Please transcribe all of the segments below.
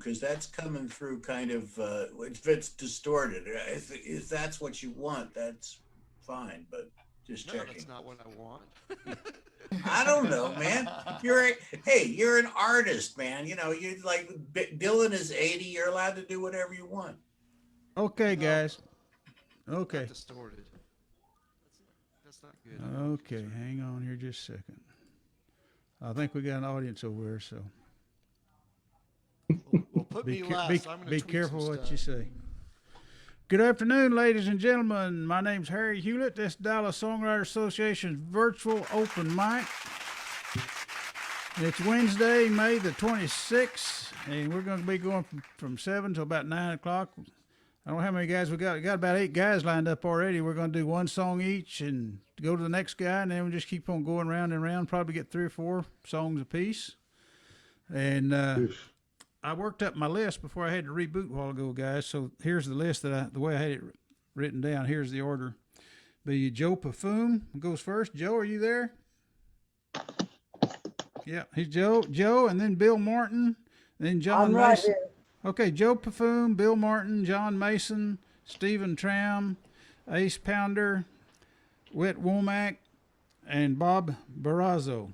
because that's coming through kind of, if it's distorted. If that's what you want, that's fine, but just checking. No, that's not what I want. I don't know, man. You're an artist, man. You know, you like Dylan is 80. You're allowed to do whatever you want. Okay, guys. Okay. Not distorted. That's not good. Okay, hang on here just a second. I think we got an audience over there, so Well, put me last. I'm gonna be tweak careful some what stuff. you say. Good afternoon, ladies and gentlemen. My name's Harry Hewlett. This is Dallas Songwriter Association's virtual open mic. It's Wednesday, May the 26th, and we're going to be going from 7 to about 9 o'clock. I don't know how many guys we got. We got about 8 guys lined up already. We're going to do one song each and go to the next guy, and then we just keep on going round and round, probably get 3 or 4 songs apiece. And I worked up my list before I had to reboot a while ago, guys. So here's the list the way I had it written down. Here's the order. Be Joe Pafume goes first. Joe, are you there? Yeah, he's Joe, and then Bill Martin, and then John I'm Mason. right here. Okay, Joe Pafume, Bill Martin, John Mason, Stephen Troum, Ace Pounder, Witt Womack, and Bob Barraza.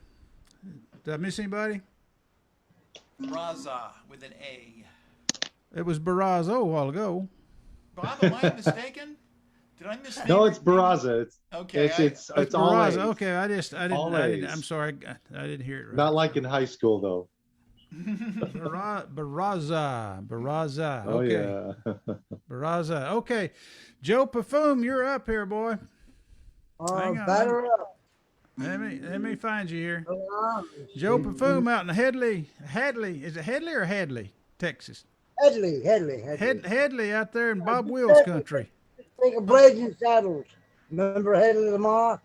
Did I miss anybody? Barraza with an A. It was Barraza a while ago. Bob, am I mistaken? Did I miss? No, it's Barraza. It's okay. It's all Barraza. A's. Okay, I didn't. I'm sorry, I didn't hear it right. Not like in high school though. Barraza. Oh Okay. yeah. Barraza. Okay, Joe Pafume, you're up here, boy. Hang on. Batter up. Let me find you here. Oh, Joe Pafume out in Hadley. Is it Hadley or Hadley, Texas? Headley. Hadley out there in Bob Wills country. Think of Blazing Saddles. Remember Headley Lamar?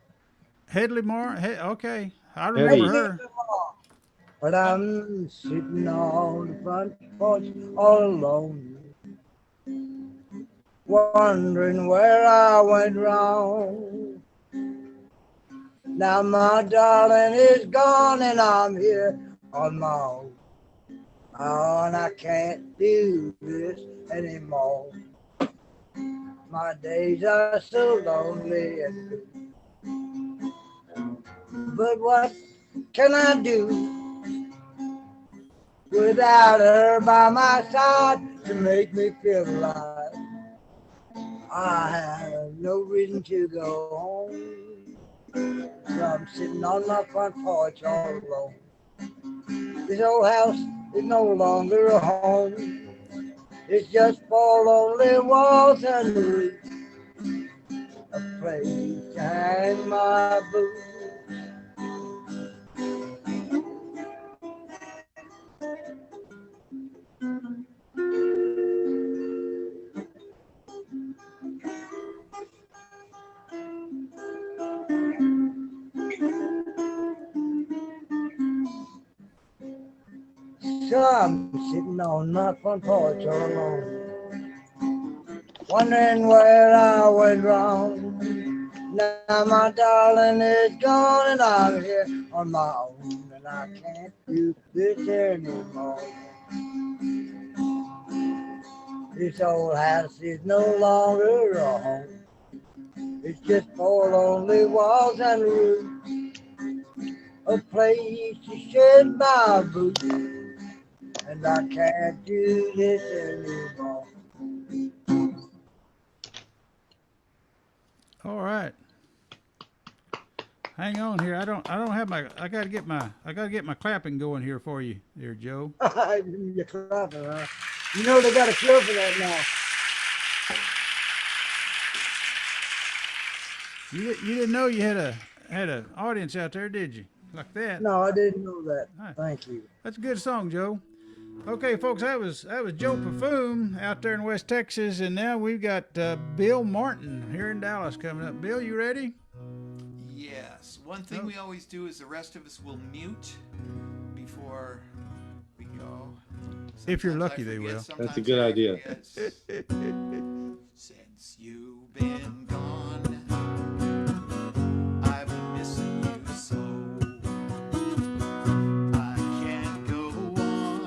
Hadley Moore. Okay, I remember her. But I'm sitting on the front porch all alone, wondering where I went wrong. Now my darling is gone and I'm here on my own. Oh, and I can't do this anymore. My days are so lonely and blue. But what can I do without her by my side to make me feel alive? I have no reason to go home. So I'm sitting on my front porch all alone. This old house is no longer a home. It's just 4 lonely walls and a roof, a place to hang my boots. So I'm sitting on my front porch all alone, wondering where I went wrong. Now my darling is gone and I'm here on my own, and I can't do this anymore. This old house is no longer a home. It's just 4 lonely walls and a roof, a place to shed my boots. And I can't do this anymore. All right. Hang on here. I don't have my. I gotta get my clapping going here for you, there, Joe. You're clapping, huh? You know they got a cure for that now. You didn't know you had a audience out there, did you? Like that. No, I didn't know that. Right. Thank you. That's a good song, Joe. Okay, folks, that was Joe Pafume out there in West Texas, and now we've got Bill Martin here in Dallas coming up. Bill, you ready? Yes. One thing we always do is the rest of us will mute before we go. If you're Sometimes lucky, I they forget, will. sometimes That's a good I idea. forget. Since you've been gone, I've been missing you so. I can't go on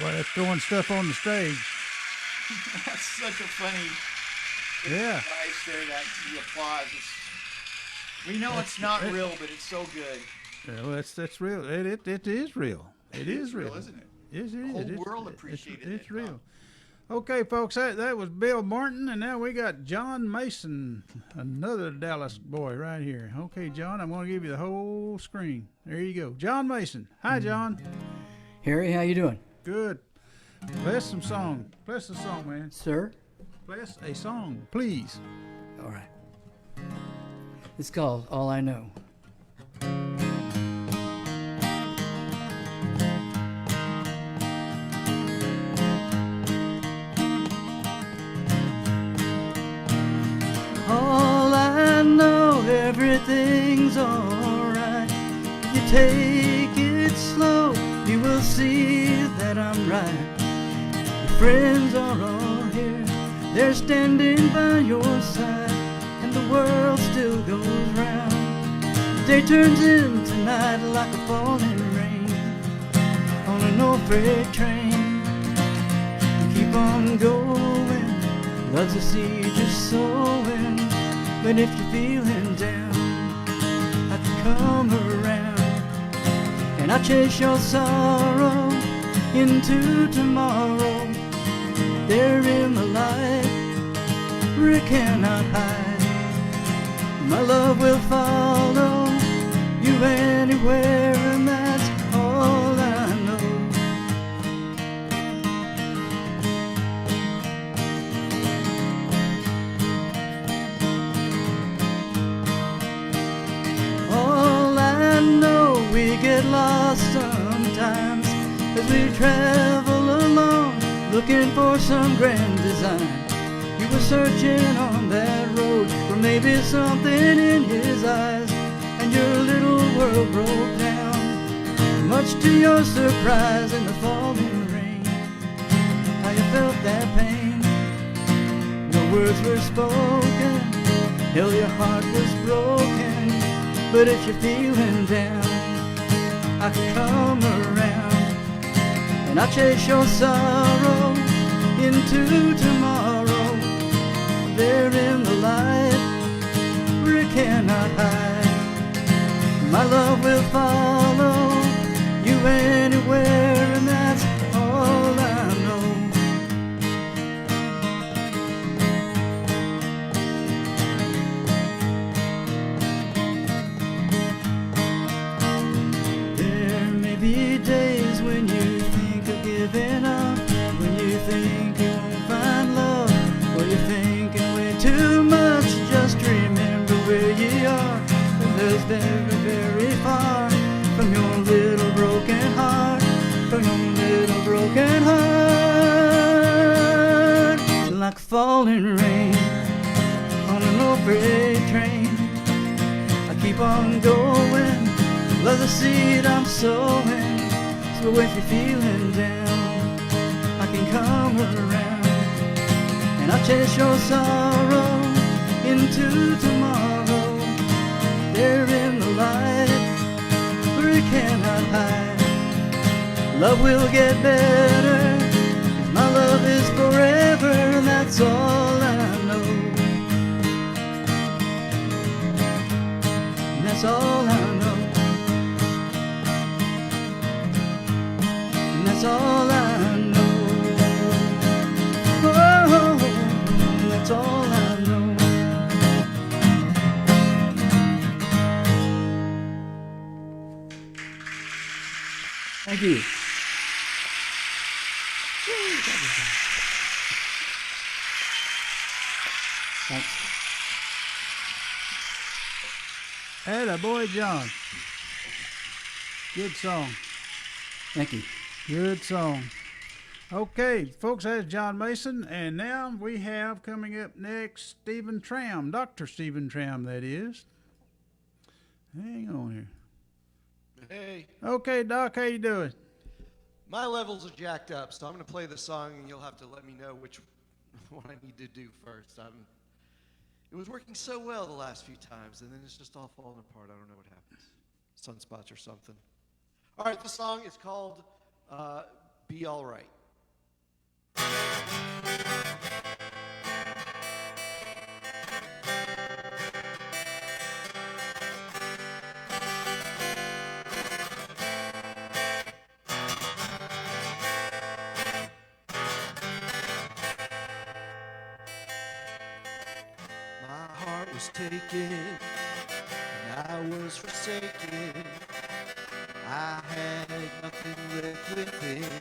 Boy, that's throwing stuff on the stage. That's such a funny Yeah. device there. That the applause. We know it's not real, but it's so good. Yeah, well, that's real. It is real. It is real, isn't it? Yes, it The is. whole It's- world appreciated It's it. real. Okay, folks, that was Bill Martin, and now we got John Mason, another Dallas boy right here. Okay, John, I'm going to give you the whole screen. There you go. John Mason. Hi, John. Harry, how you doing? Good. Bless some song. Bless the song, man. Sir? Bless a song, please. All right. It's called All I Know. All I know, everything's alright. If you take it slow, you will see that I'm right. Your friends are all here, they're standing by your side, and the world still goes round. The day turns into night like a falling rain on an old freight train. You keep on going, love's a seed you're sowing. But if you're feeling down, I can come around and I'll chase your sorrow into tomorrow. There in the light where it cannot hide, my love will follow you anywhere, and that's all I know. All I know, we get lost sometimes as we travel along, looking for some grand design. You were searching on that road for maybe something in his eyes, and your little world broke down, much to your surprise in the falling rain. How you felt that pain, no words were spoken, hell, your heart was broken. But if you're feeling down, I can come around and I'll chase your sorrow into tomorrow. There in the light where it cannot hide, my love will follow you anywhere, and that's all I know. There may be days when you think of giving up, when you think you won't find love, or you're thinking way too much. Just remember where you are, and there's very, very far from your little broken heart, from your little broken heart. Like falling rain on an old freight train, I keep on going, love the seed I'm sowing. So if you're feeling down, I can come around and I'll chase your sorrow into tomorrow. There in the light where it cannot hide, love will get better, 'cause my love is forever, and that's all I know. And that's all I know. And that's all I know. Oh, that's all I know. Thank you. Thanks. Atta boy, John. Good song. Thank you. Good song. Okay, folks, that's John Mason, and now we have coming up next Stephen Troum, Dr. Stephen Troum, that is. Hang on here. Hey, Okay, Doc, how you doing? my levels are jacked up, so I'm going to play the song, and you'll have to let me know which one I need to do first. It was working so well the last few times, and then it's just all falling apart. I don't know what happens. Sunspots or something. All right, the song is called Be All Right. My heart was taken, and I was forsaken. I had nothing left within.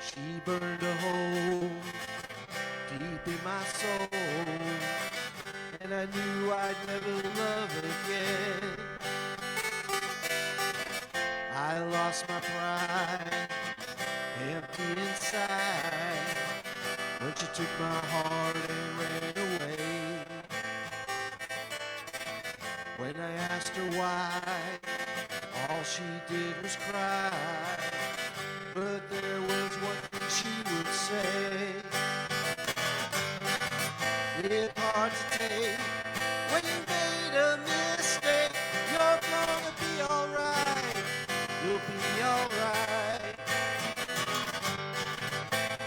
She burned a hole deep in my soul, and I knew I'd never love again. I lost my pride, empty inside, when she took my heart and ran away. When I asked her why, all she did was cry. But there was one thing she would say. It's hard to take when you made a mistake. You're gonna be alright. You'll be alright.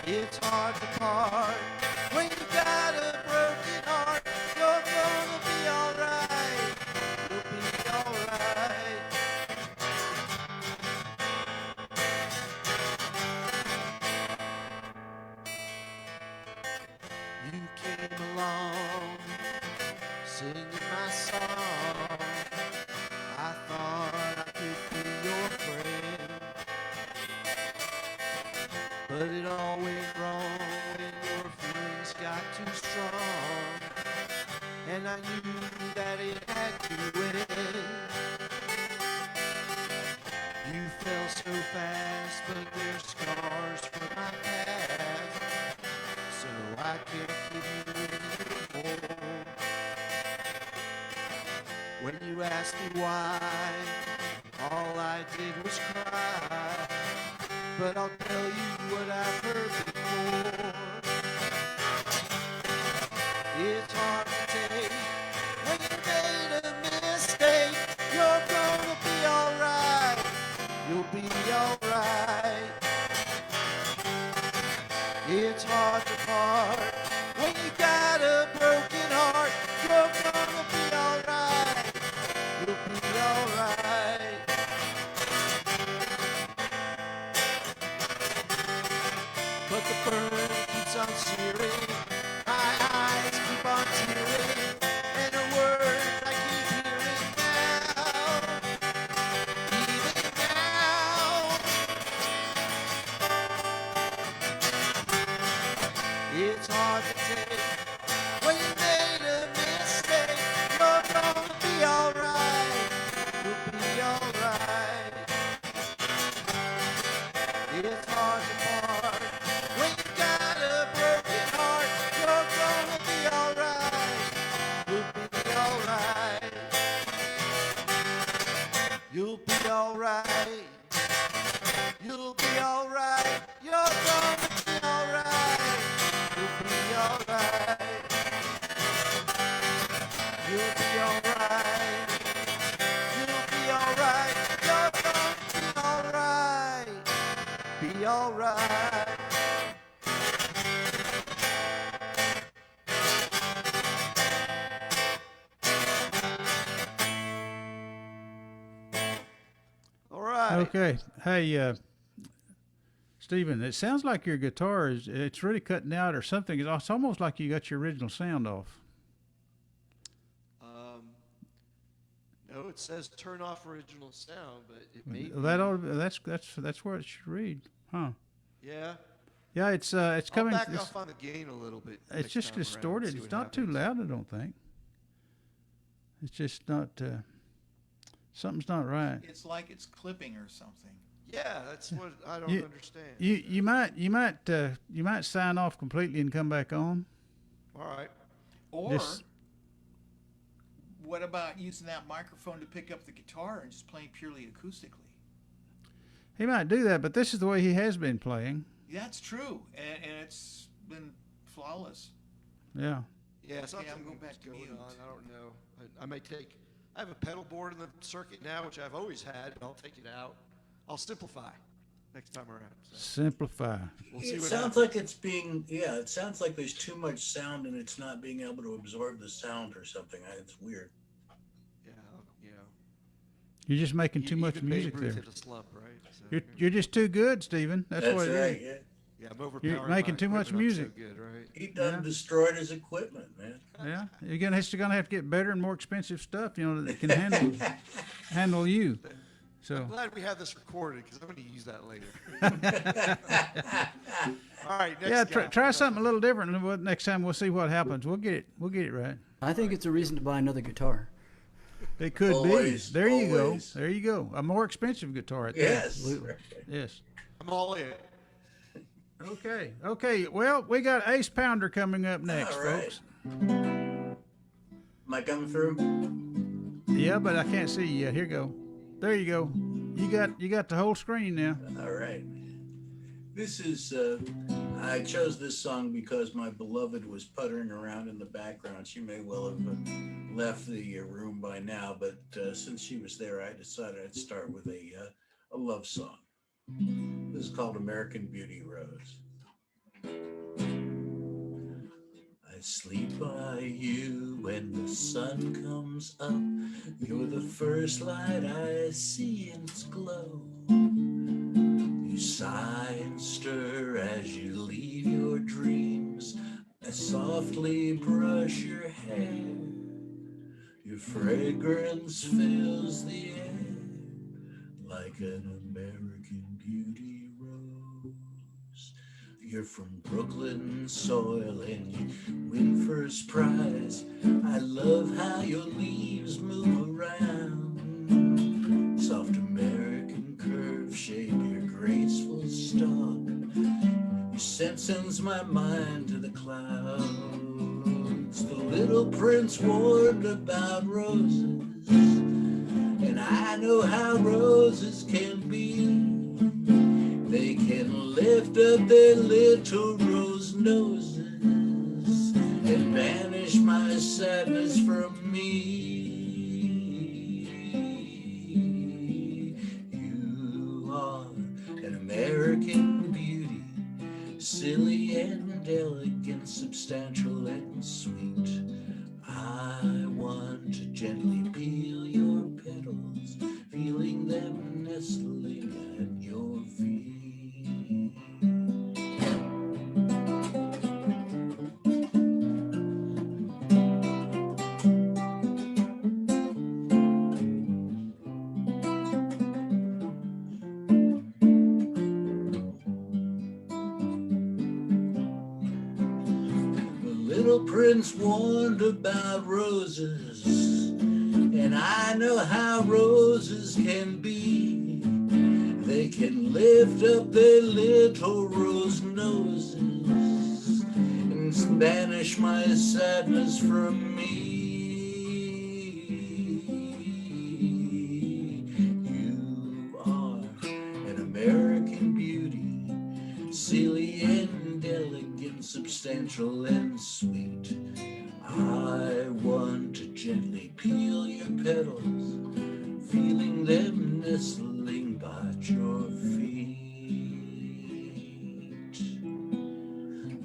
It's hard to part when you got a broken heart. You're gonna be alright. You'll be alright. You came along, singing my song. I thought I could be your friend, but it all went wrong when your feelings got too strong, and I knew that it had to end. You fell so fast, but there's scars from my past, so I can't give you anymore. When you asked me why, all I did was cry. But I'll tell you what I've heard before. It's hard to take when you made a mistake. You're gonna be alright. You'll be alright. It's hard to part when you got a broken heart. You're gonna be alright. You'll be alright. But the burn keeps on searing, my eyes keep on tearing, and the words I keep hearing now, even now. It's hard to take when you made a mistake. You're gonna be alright. You'll be alright. It's hard to part when you got a broken heart. You're gonna be alright. You'll be alright. You'll be alright. You'll be alright. You're gonna be alright. You'll be alright. You'll be alright. You'll be alright. You're gonna be alright. Be alright. All right. Okay. Hey, Stephen, it sounds like your guitar it's really cutting out or something. It's almost like you got your original sound off. No, it says turn off original sound, but it may. That's where it should read, huh? Yeah. Yeah, it's I'll coming. back off on the gain a little bit. It's next just time around, distorted. see It's what not too happens. loud, I don't think. It's just not. Something's not right. It's like it's clipping or something. Yeah, that's what I don't You- understand. You might sign off completely and come back on. All right. Or Just- what about using that microphone to pick up the guitar and just playing purely acoustically? He might do that, but this is the way he has been playing. That's true, and it's been flawless. Yeah. Yeah, Okay, something's I'm going back to going mute. on. I don't know. I may take. I have a pedal board in the circuit now, which I've always had, and I'll take it out. I'll simplify next time around. So Simplify. we'll see It what sounds happens. like it's being, yeah, it sounds like there's too much sound and it's not being able to absorb the sound or something. It's weird. Yeah, you know. You're just making too much even music Babe Ruth there. hit a slump, right? So, You're just too good, Stephen. That's what it right, is. yeah. yeah, I'm overpowered. making by too much equipment. I'm music. So good, right? He done Yeah. destroyed his equipment, man. Yeah, it's gonna have to get better and more expensive stuff, you know, that can handle you. So I'm glad we have this recorded because I'm going to use that later. All right, next yeah, guy. try something a little different. And next time we'll see what happens. We'll get it right. I think it's a reason to buy another guitar. It could Always, be. There you go. always. There you go. A more expensive guitar. At that. Yes. Yes. I'm all in. Okay. Okay. Well, we got Ace Pounder coming up next, All right. folks. Am I coming through? Yeah, but I can't see you yet. Here you go. There you go. You got the whole screen now. All right. This is, I chose this song because my beloved was puttering around in the background. She may well have left the room by now, but since she was there, I decided I'd start with a love song. This is called American Beauty Rose. I sleep by you when the sun comes up. You're the first light I see in its glow. You sigh and stir as you leave your dreams. I softly brush your hair. Your fragrance fills the air like an American beauty rose. You're from Brooklyn soil and you win first prize. I love how your leaves move around. Soft American curve shape your graceful stalk. Your scent sends my mind to the clouds. The little prince warned about roses, and I know how roses can be. They can lift up their little rose noses and banish my sadness from me. You are an American beauty, silly and elegant, substantial and sweet. I want to gently peel your petals, feeling them nestling at your feet. The little prince warned about roses, and I know how roses can be. They can lift up their little rose noses and banish my sadness from me. You are an American beauty, silly and elegant, substantial and sweet. I want to gently peel your petals, feeling them nestling by your feet.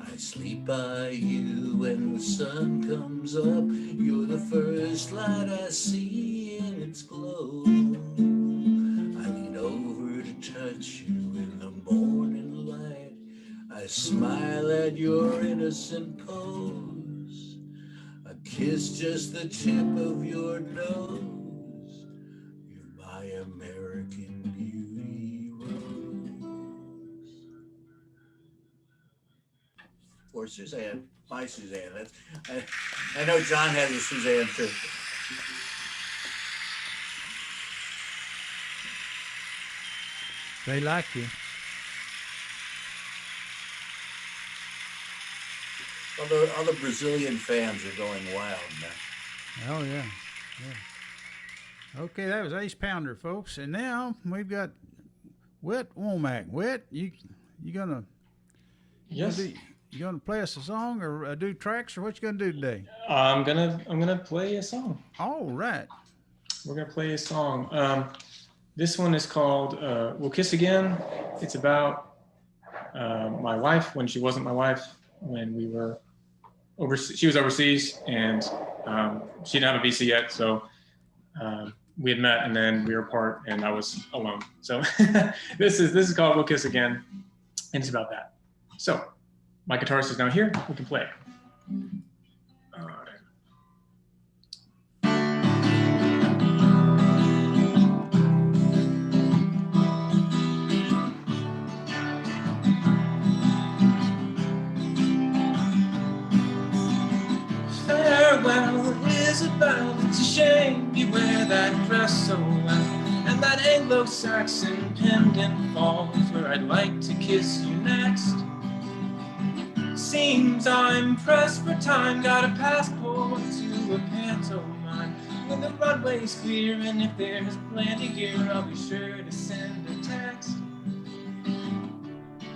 I sleep by you when the sun comes up. You're the first light I see in its glow. I lean over to touch you in the morning light. I smile at your innocent pose. I kiss just the tip of your nose. You're my American beauty rose. Or Suzanne, my Suzanne. I know John has a Suzanne too. They like you. All the Brazilian fans are going wild now. Oh yeah. Okay, that was Ace Pounder, folks, and now we've got Witt Womack. Witt, you gonna Yes, you gonna play us a song or do tracks or what you gonna do today? I'm gonna play a song. All right. We're gonna play a song. This one is called We'll Kiss Again. It's about my wife when she wasn't my wife, when we were overseas. She was overseas, and she didn't have a visa yet, so we had met, and then we were apart, and I was alone. So this is called We'll Kiss Again, and it's about that. So my guitarist is now here. We can play. Farewell, Isabel, it's a shame you wear that dress so well, and that Anglo-Saxon pendant falls where I'd like to kiss you next. Seems I'm pressed for time, got a passport to a pantomime. When the runway's clear and if there's plenty gear, I'll be sure to send a text.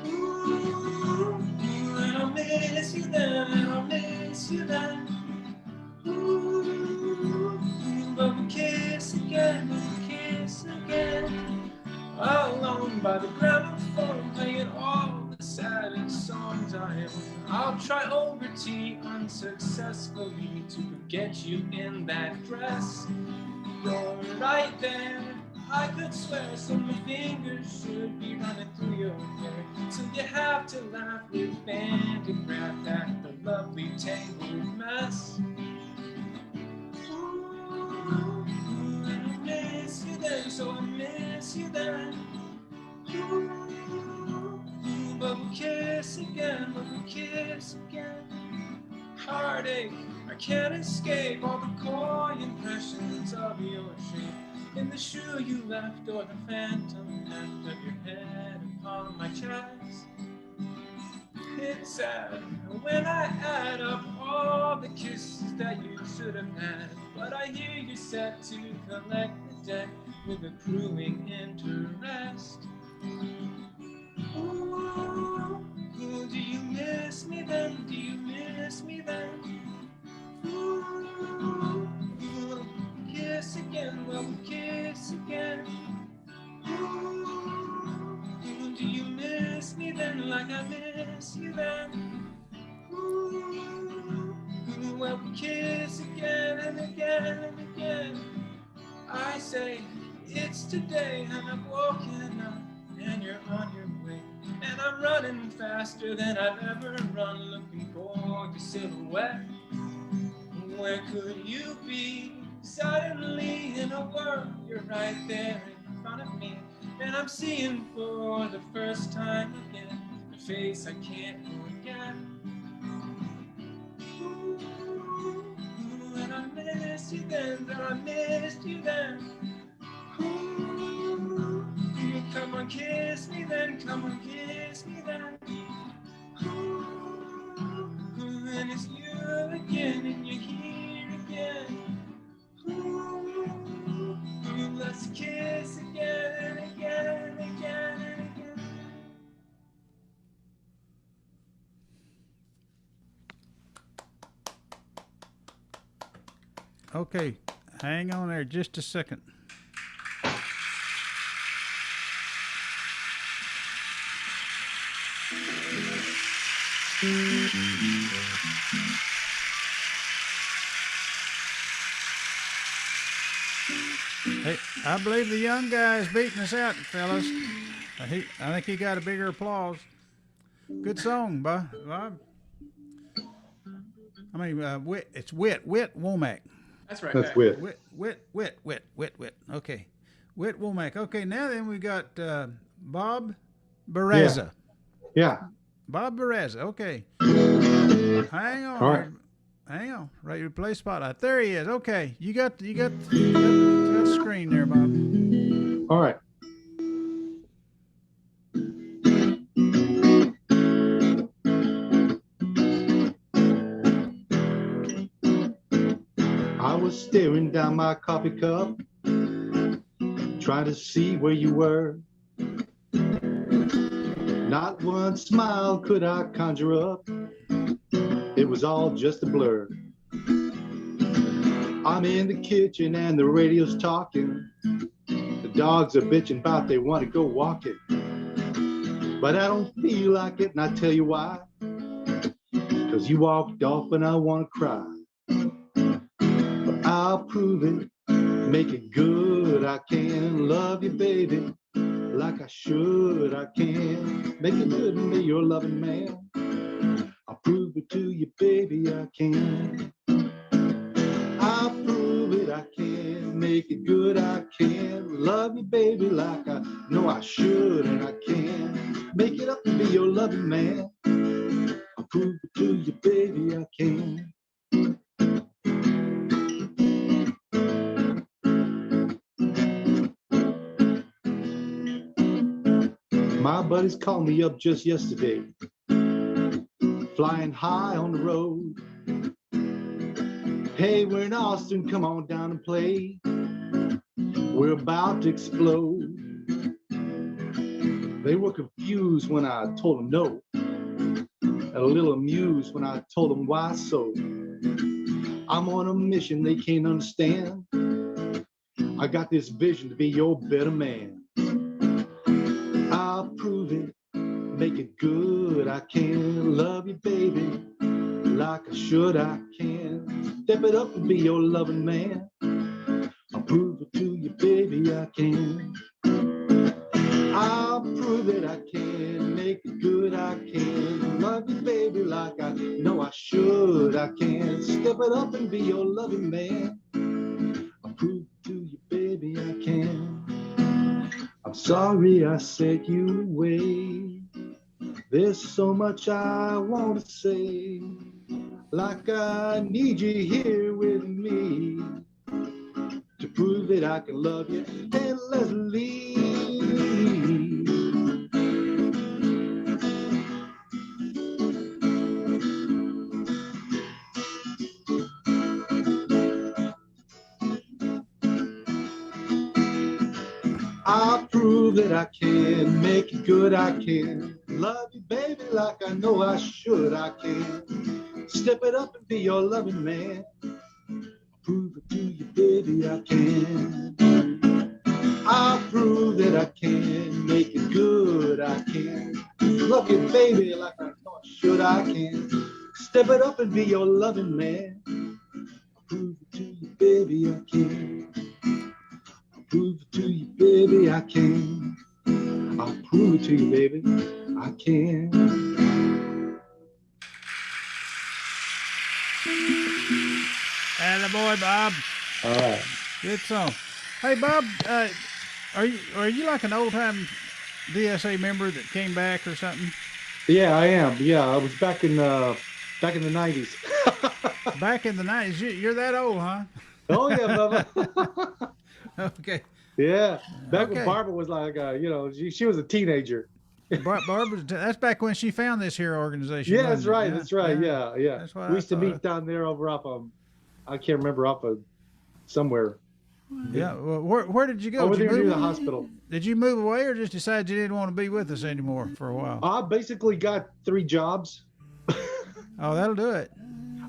Ooh, and I'll miss you then, and I'll miss you then. Ooh, but we'll kiss again, all alone by the gramophone, playing all the saddest songs I own. I'll try over tea unsuccessfully to forget you in that dress. You're right there, I could swear, so my fingers should be running through your hair. So you have to laugh with Bandicraft at the lovely tangled mess. Miss you then, so I miss you then. Ooh, but we'll kiss again, Heartache, I can't escape all the coy impressions of your shape in the shoe you left or the phantom heft of your head upon my chest. It's sad when I add up all the kisses that you should have had, but I hear you're set to collect the debt with accruing interest. Ooh, do you miss me then? Do you miss me then? Ooh, kiss again, well, we'll kiss again. Ooh, do you miss me then like I miss you then? Ooh, well, we kiss again and again and again. I say it's today and I'm woken up and you're on your way, and I'm running faster than I've ever run, looking for your silhouette. Where could you be? Suddenly in a world, you're right there in front of me, and I'm seeing for the first time again a face I can't forget. Ooh, and I miss you then, and I missed you then. Ooh, come on, kiss me then, come on, kiss me then. Ooh, and it's you again, and you're here again. Ooh, let's kiss again and again and again and again. Okay, hang on there just a second. Hey, I believe the young guy is beating us out, fellas. I think he got a bigger applause. Good song, Bob. I mean, Witt. It's Witt Womack. That's right. That's Witt. Witt. Okay, Witt Womack. Okay, now then we got Bob Barraza. Yeah. Bob Barraza. Okay. Hang on. All right. Hang on. Right, you play spotlight. There he is. Okay, you got the screen there, Bob. All right. I was staring down my coffee cup, trying to see where you were. Not one smile could I conjure up. It was all just a blur. I'm in the kitchen and the radio's talking. dogs are bitching about they want to go walking. But I don't feel like it, and I tell you why. 'Cause you walked off and I want to cry. But I'll prove it, make it good, I can. Love you, baby, like I should, I can. Make it good and be your loving man. I'll prove it to you, baby, I can. I'll prove it, I can. Make it good, I can. Love you, baby, like I know I should, and I can. Make it up and be your loving man. I'll prove it to you, baby, I can. My buddies called me up just yesterday, flying high on the road. Hey, we're in Austin, come on down and play. We're about to explode. They were confused when I told them no, and a little amused when I told them why so. I'm on a mission they can't understand. I got this vision to be your better man. I'll prove it, make it good, I can. Love you, baby, like I should, I can. Step it up and be your loving man. I'll prove it to you, baby, I can. I'll prove it, I can. Make it good, I can. Love you, baby, like I know I should, I can. Step it up and be your loving man. I'll prove it to you, baby, I can. I'm sorry I sent you away. There's so much I want to say. Like I need you here with me to prove that I can love you endlessly. I'll prove that I can, make it good, I can. Love you, baby, like I know I should, I can. Step it up and be your loving man. Prove it to you, baby, I can. I'll prove that I can, make it good, I can. Love you, baby, like I know I should, I can. Step it up and be your loving man. Prove it to you, baby, I can. Prove it to you, baby, I can. I'll prove it to you, baby, I can. Attaboy, Bob. All right. Good song. Hey, Bob, are you like an old time DSA member that came back or something? Yeah, I am. Yeah, I was back in the 90s. Back in the 90s. You're that old, huh? Oh yeah, Bubba. Okay. Yeah, back Okay. when Barbara was like, she was a teenager. Barbara, that's back when she found this here organization. Yeah, wasn't that's it? right. That's right. Yeah. That's what We used to I meet thought. down there over off of, I can't remember, off of somewhere. Yeah. Well, where did you go? Over Did you there near move? the hospital. Did you move away or just decide you didn't want to be with us anymore for a while? I basically got 3 jobs. Oh, that'll do it.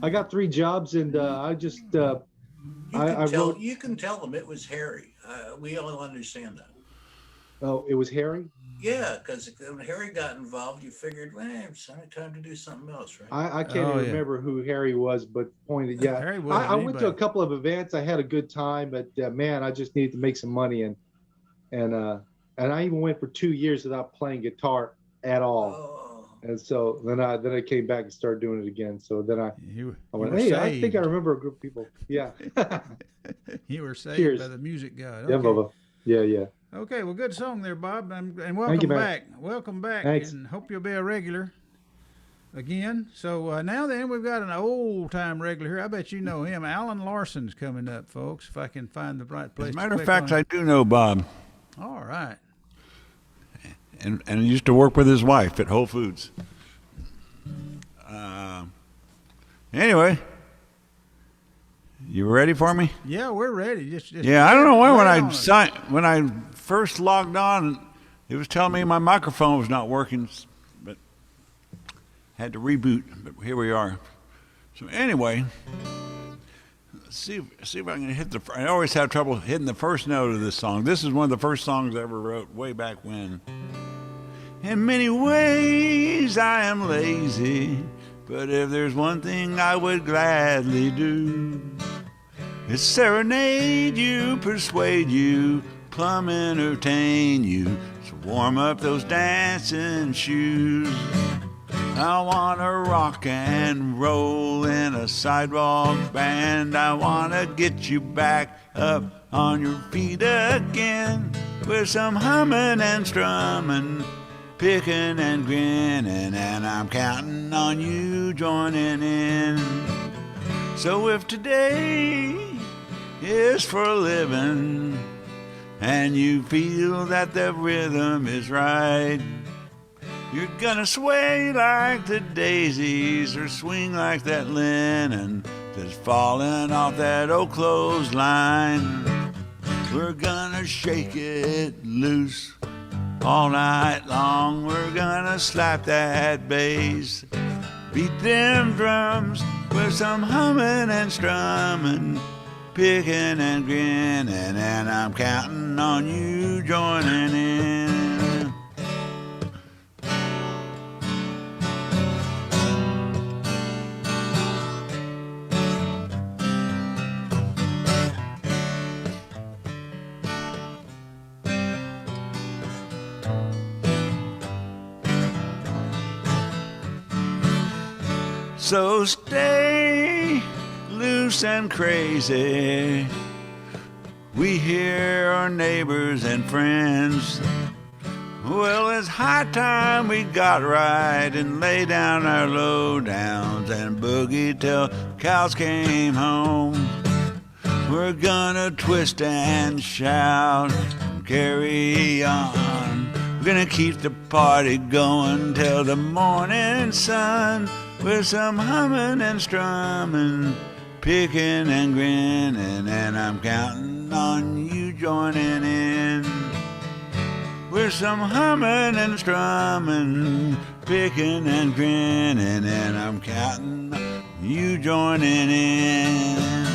I got 3 jobs, and I just You can tell them it was Harry. We all understand that. Oh, it was Harry? Yeah, because when Harry got involved, you figured, it's time to do something else, right? I can't even remember who Harry was, but pointed, yeah. Harry wasn't I went to a anybody. couple of events. I had a good time, but man, I just needed to make some money, and I even went for 2 years without playing guitar at all. Oh, And so then I came back and started doing it again. So then I went, were hey, I saved. think I remember a group of people. Yeah. You were saved Cheers. by the music god. Yeah, Okay. Bubba. Yeah. Okay, well, good song there, Bob, and welcome Thank you, man. back. Welcome back, Thanks. and hope you'll be a regular again. So now then, we've got an old-time regular here. I bet you know him. Alan Larson's coming up, folks, if I can find the right place. As a to matter of click fact, on. I do know Bob, All right. and I used to work with his wife at Whole Foods. Anyway, you ready for me? Yeah, we're ready. Just Yeah, I don't know why lay on it. when I first logged on, it was telling me my microphone was not working, but had to reboot. But here we are. So anyway, see if I can hit the. I always have trouble hitting the first note of this song. This is one of the first songs I ever wrote way back when. In many ways I am lazy, but if there's one thing I would gladly do, it's serenade you, persuade you, plumb entertain you, so warm up those dancing shoes. I wanna rock and roll in a sidewalk band. I wanna get you back up on your feet again, with some humming and strumming, picking and grinning, and I'm counting on you joining in. So if today is for living, and you feel that the rhythm is right, you're gonna sway like the daisies, or swing like that linen that's falling off that old clothesline. We're gonna shake it loose all night long. We're gonna slap that bass, beat them drums with some humming and strumming, picking and grinning, and I'm counting on you joining in. So stay loose and crazy. We hear our neighbors and friends. Well, it's high time we got right and lay down our lowdowns and boogie till cows came home. We're gonna twist and shout and carry on. We're gonna keep the party going till the morning sun, with some humming and strumming, picking and grinning, and I'm counting on you joining in. With some humming and strumming, picking and grinning, and I'm counting on you joining in.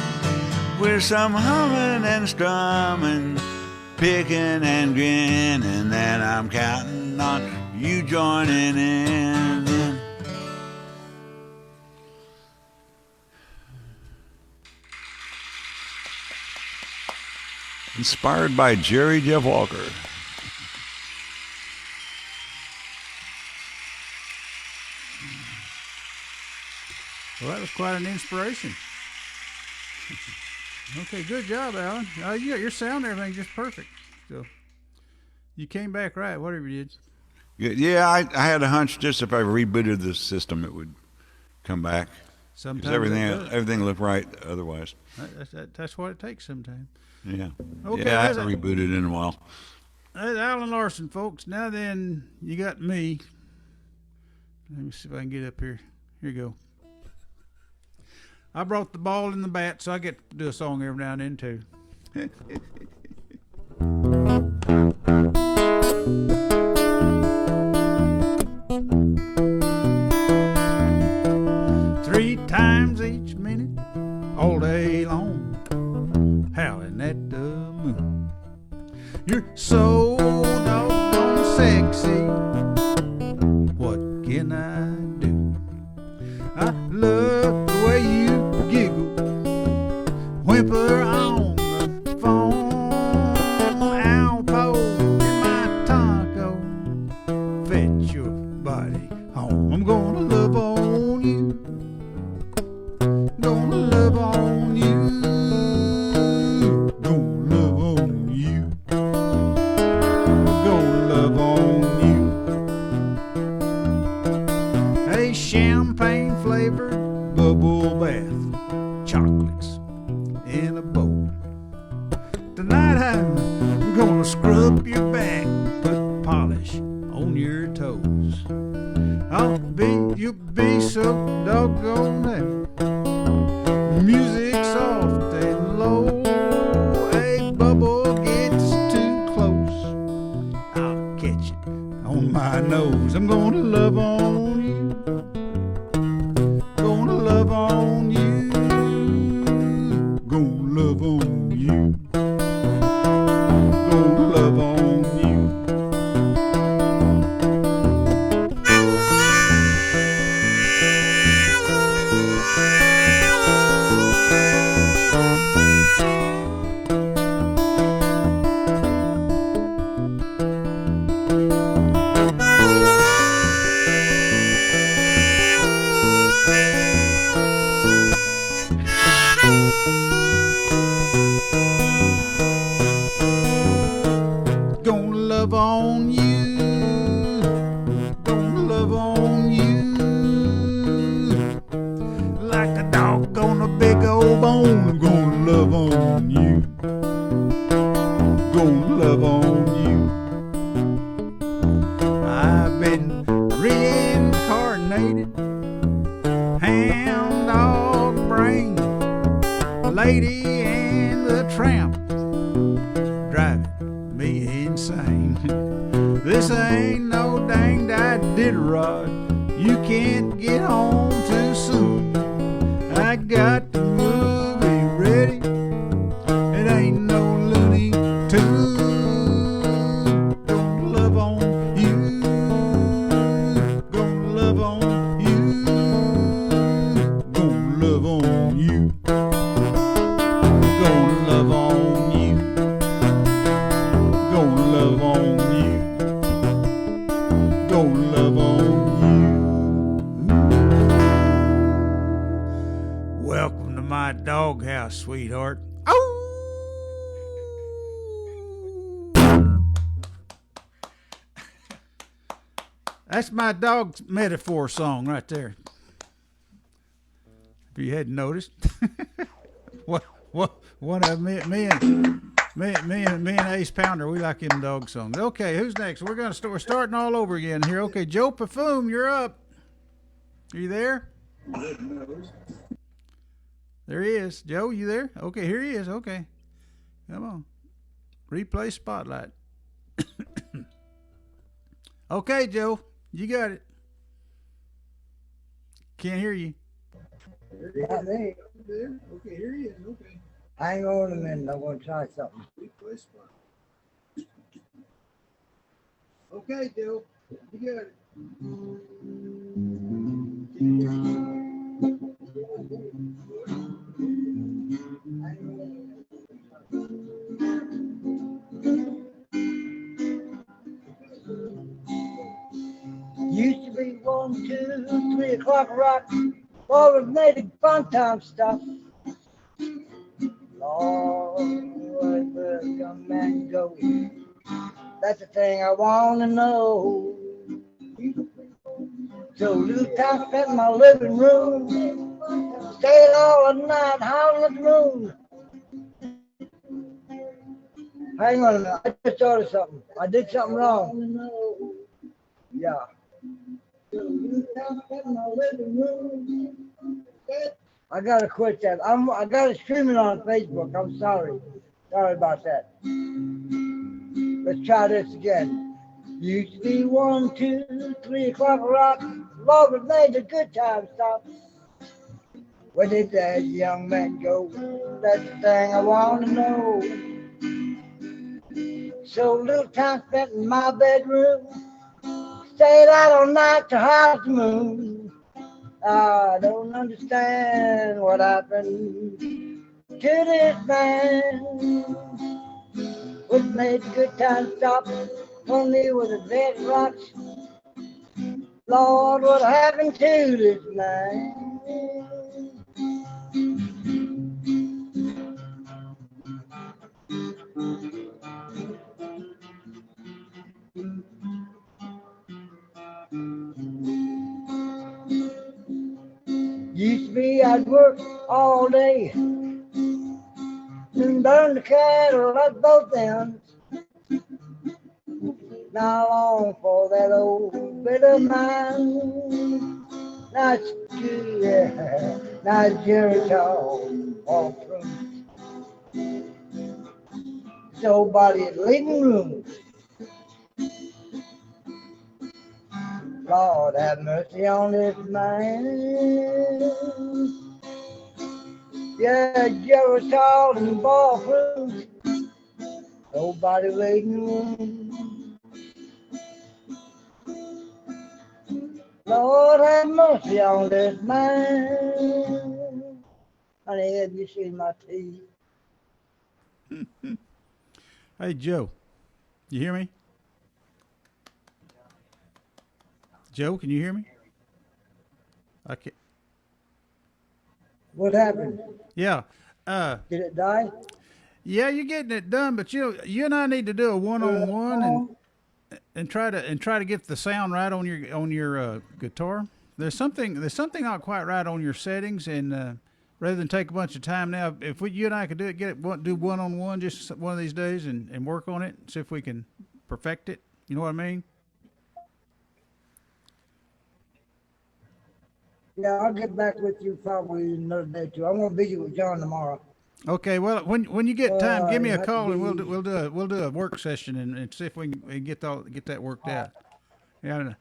With some humming and strumming, picking and grinning, and I'm counting on you joining in. Inspired by Jerry Jeff Walker. Well, that was quite an inspiration. Okay, good job, Alan. You got your sound and everything just perfect. So you came back right, whatever you did. Yeah, I had a hunch just if I rebooted the system, it would come back. Sometimes everything looked right otherwise. That's what it takes sometimes. Yeah. Okay, yeah, I haven't rebooted in a while. That's Alan Larson, folks. Now then, you got me. Let me see if I can get up here. Here you go. I brought the ball and the bat, so I get to do a song every now and then, too. 3 times each minute, all day long, howling at the moon. You're so doggone sexy, what can I do? I love the way you giggle, whimper on the phone. I'll poke in my taco, fetch your body home. I'm gonna love on you, gonna love on you, gonna love on you, gonna love on you. A champagne flavored bubble bath, chocolates in a bowl. Tonight I'm gonna scrub your back, put polish on your toes. You'll be so doggone loud, music soft and low. A bubble gets too close, I'll catch it on my nose. I'm gonna love on you, gonna love on you, love on you. Gonna love on you. Like a dog on a big old bone. I'm gonna love on you. Gonna love on you. I've been reincarnated. Hound dog brain. Lady and the tramp. Driving me insane. This ain't no dang Iditarod. You can't get home too soon. I got the movie ready. It ain't no Looney Tune. Gonna love on you. Gonna love on you. Gonna love on you. Gonna love on you. Gonna love on you. Gonna love on you. Welcome to my doghouse, sweetheart. Oh! That's my dog metaphor song right there. If you hadn't noticed. What one of me and Ace Pounder, we like them dog songs. Okay, who's next? We're starting all over again here. Okay, Joe Pafume, you're up. Are you there? There he is. Joe, you there? Okay, here he is. Okay. Come on. Replay spotlight. Okay, Joe, you got it. Can't hear you. Not me. Okay, here he is. Okay. Hang on a minute. I want to try something. Replay spot. Okay, Joe, you got it. Used to be 1, 2, 3 o'clock rock. All of native fun time stuff. Lord, where the young man go? That's the thing I want to know. So little time spent in my living room. Stayed all night howling at the moon. Hang on a minute. I just thought of something. I did something wrong. Yeah. I gotta quit that. I gotta stream it on Facebook. I'm sorry. Sorry about that. Let's try this again. Used to be 1, 2, 3 o'clock rock. Lord, it made a good time stop. Where did that young man go? That's the thing I want to know. So little time spent in my bedroom. Stayed out all night to hide the moon. I don't understand what happened to this man. What made good time stop? Only with a dead rocks. Lord, what happened to this man? Used to be I'd work all day and burn the cattle at both ends. Now I long for that old bit of mine. Not not Jericho or Troum. Nobody in the living room. Lord have mercy on this man. Yeah, Jericho and ballrooms. Nobody waiting room. Lord have mercy on this man. Honey, have you seen my teeth? Hey, Joe, you hear me? Joe, can you hear me? I can't. What happened? Yeah. Did it die? Yeah, you're getting it done, but you and I need to do a one-on-one, and and try to get the sound right on your guitar. There's something not quite right on your settings, and rather than take a bunch of time now, if you and I could do one-on-one just one of these days and work on it, see if we can perfect it. You know what I mean? Yeah, I'll get back with you probably another day or two. I'm gonna visit with John tomorrow. Okay. Well, when you get time, give me a call and we'll do a work session and see if we can get that worked out. Yeah,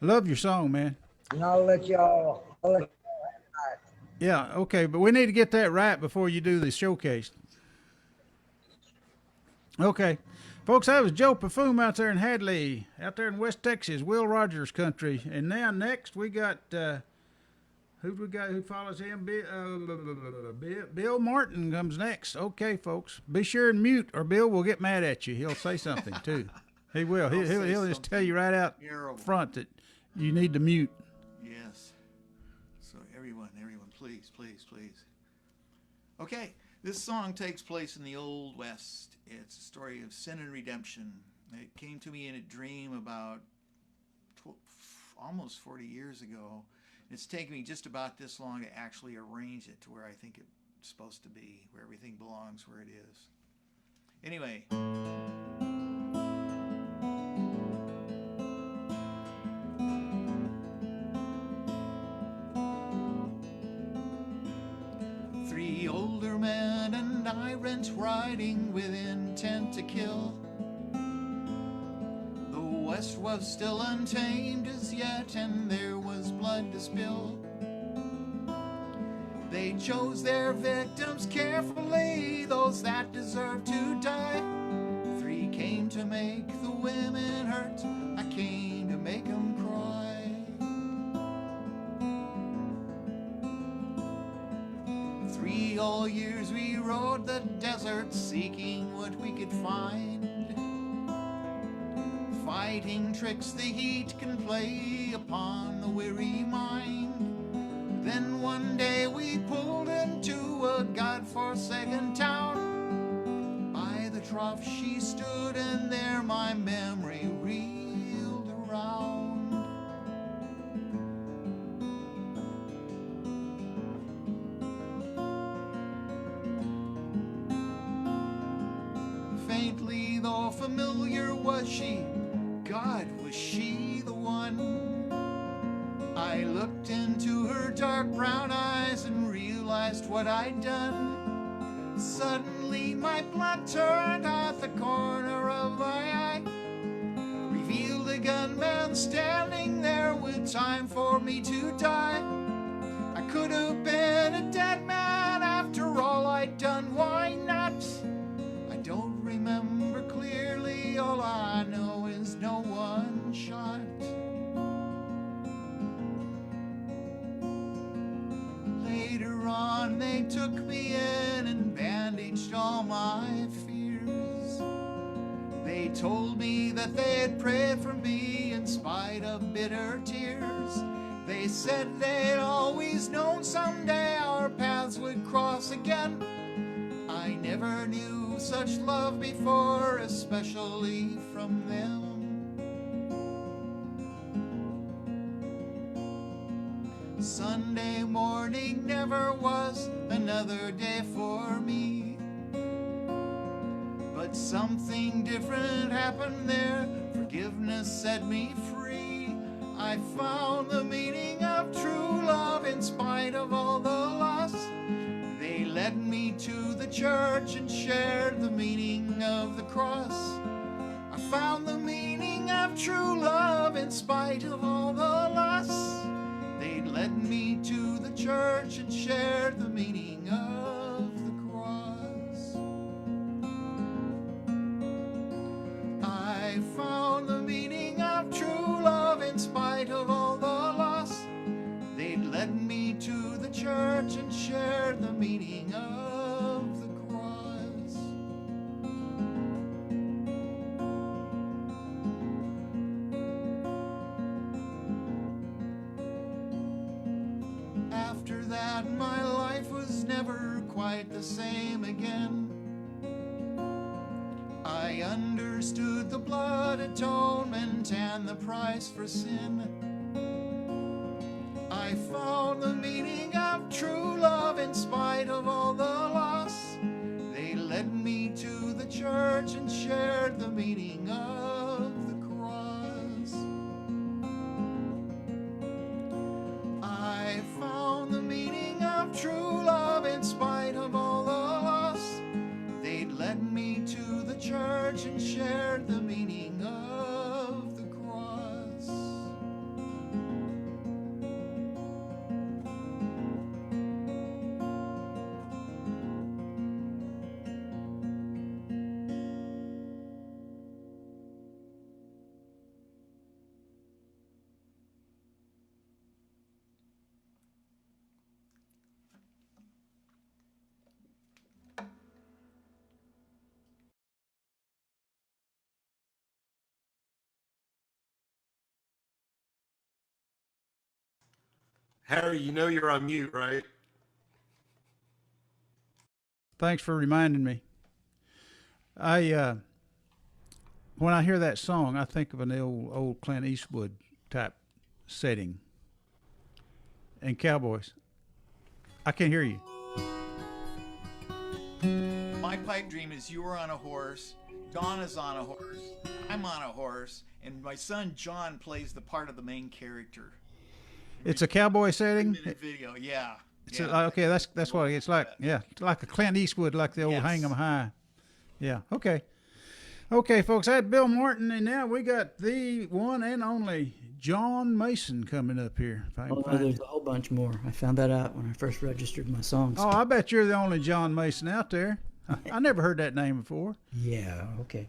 I love your song, man. And I'll let y'all. Yeah, okay, but we need to get that right before you do the showcase. Okay. Folks, that was Joe Pafume out there in Hadley, out there in West Texas, Will Rogers country. And now next we got, who follows him? Bill Martin comes next. Okay, folks, be sure and mute or Bill will get mad at you. He'll say something too. He will. He'll just tell you right out front that you need to mute. Yes. So everyone, please. Okay, this song takes place in the Old West. It's a story of sin and redemption. It came to me in a dream about almost 40 years ago. It's taken me just about this long to actually arrange it to where I think it's supposed to be, where everything belongs where it is. Anyway. Three older men and I went riding with intent to kill. The West was still untamed as yet, and there was blood to spill. They chose their victims carefully, those that deserved to die. Three came to make the women hurt, I came to make them cry. 3 whole years we rode the desert, seeking what we could find. Fighting tricks the heat can play upon the weary mind. Then one day we pulled into a God-forsaken town. By the trough she stood, and there my memory reeled around. Faintly though familiar was she, God, was she the one? I looked into her dark brown eyes and realized what I'd done. Suddenly my blood turned at the corner of my eye, revealed a gunman standing there with time for me to die. I could have been a dead man after all I'd done, why not? I don't remember clearly, all I know is no one shot. Later on they took me in and bandaged all my fears. They told me that they had prayed for me in spite of bitter tears. They said they'd always known someday our paths would cross again. I never knew such love before, especially from them. Sunday morning never was another day for me, but something different happened there. Forgiveness set me free. I found the meaning of true love in spite of all the loss. They led me to the church and shared the meaning of the cross. I found the meaning of true love in spite of all the loss. They led me to the church and shared the meaning of the cross. I found the meaning of true love in spite of all the loss. They led me to the church and shared the meaning of the cross. After that, my life was never quite the same again. I understood the blood atonement and the price for sin. I found the meaning of true love in spite of all the loss. They led me to the church and shared the meaning of the cross. I found the meaning of true love in spite of all the loss. They led me to the church and shared the meaning of the cross. Harry, you know you're on mute, right? Thanks for reminding me. When I hear that song, I think of an old Clint Eastwood type setting. And cowboys. I can't hear you. My pipe dream is you are on a horse, Donna's on a horse, I'm on a horse, and my son John plays the part of the main character. It's a cowboy setting. Video, yeah. It's okay, that's what it's like. Yeah, like a Clint Eastwood, like the old Hang 'em High. Yeah. Okay. Okay, folks. I had Bill Martin, and now we got the one and only John Mason coming up here. If I can find There's it. a whole bunch more. I found that out when I first registered my songs. Oh, I bet you're the only John Mason out there. I never heard that name before. Yeah. Okay.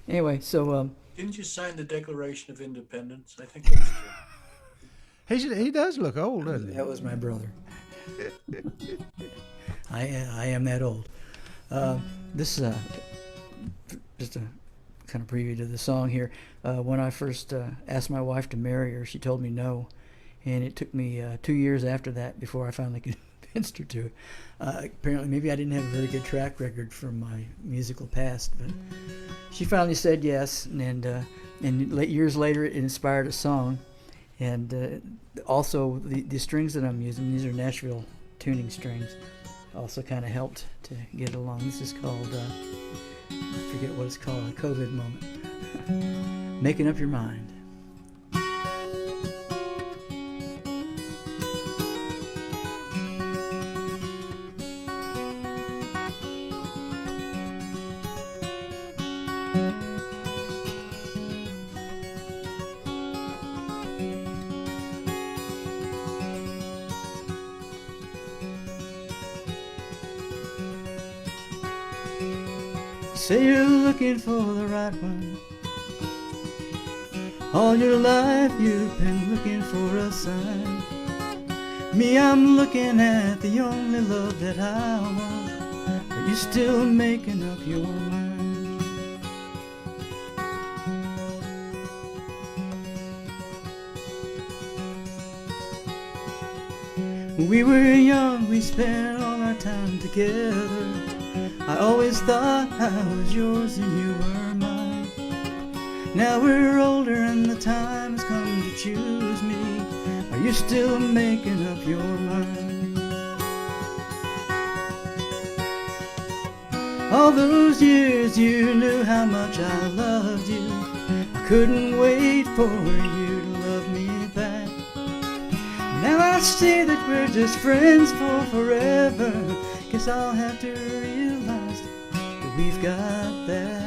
Anyway, so Didn't you sign the Declaration of Independence? I think that's true. He does look old, doesn't he? that was my brother. I am that old. This is just a kind of preview to the song here. When I first asked my wife to marry her, she told me no, and it took me 2 years after that before I finally convinced her to. Apparently, maybe I didn't have a very good track record from my musical past, but she finally said yes, and years later, it inspired a song. And also, the strings that I'm using, these are Nashville tuning strings, also kind of helped to get along. This is called, I forget what it's called, a COVID moment. Making Up Your Mind. Say you're looking for the right one. All your life you've been looking for a sign. Me, I'm looking at the only love that I want, but you're still making up your mind. When we were young, we spent all our time together. I always thought I was yours and you were mine. Now we're older and the time has come to choose me. Are you still making up your mind? All those years you knew how much I loved you. I couldn't wait for you to love me back. Now I see that we're just friends for forever. Guess I'll have to realize that we've got that.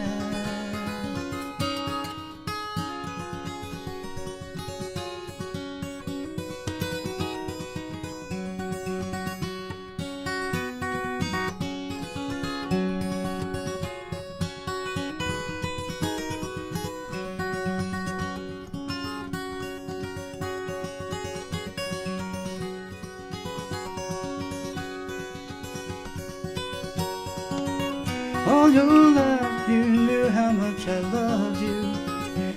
All your life you knew how much I loved you.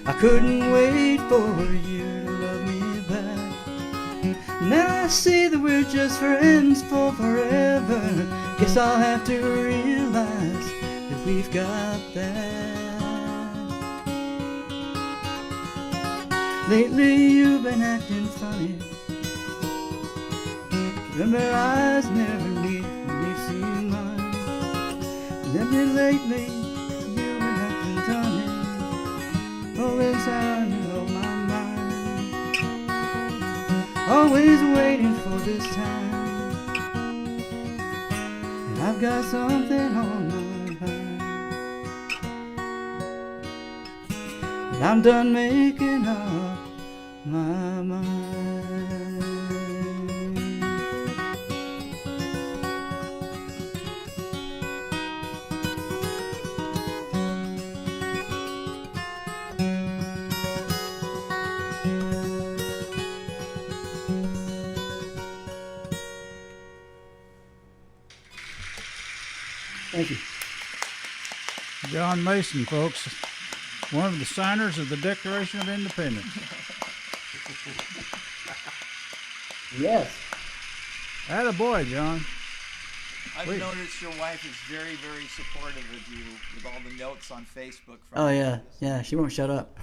I couldn't wait for you to love me back. Now I see that we're just friends for forever. Guess I'll have to realize that we've got that. Lately you've been acting funny. Remember eyes never leave when you see mine. Remember lately you've been acting funny. Always on my mind. Always waiting for this time. And I've got something on my mind. And I'm done making up my mind. Thank you. John Mason, folks, one of the signers of the Declaration of Independence. Yes. Attaboy, John. I've Wait. noticed your wife is very, very supportive of you with all the notes on Facebook. From Oh yeah, yeah. She won't shut up.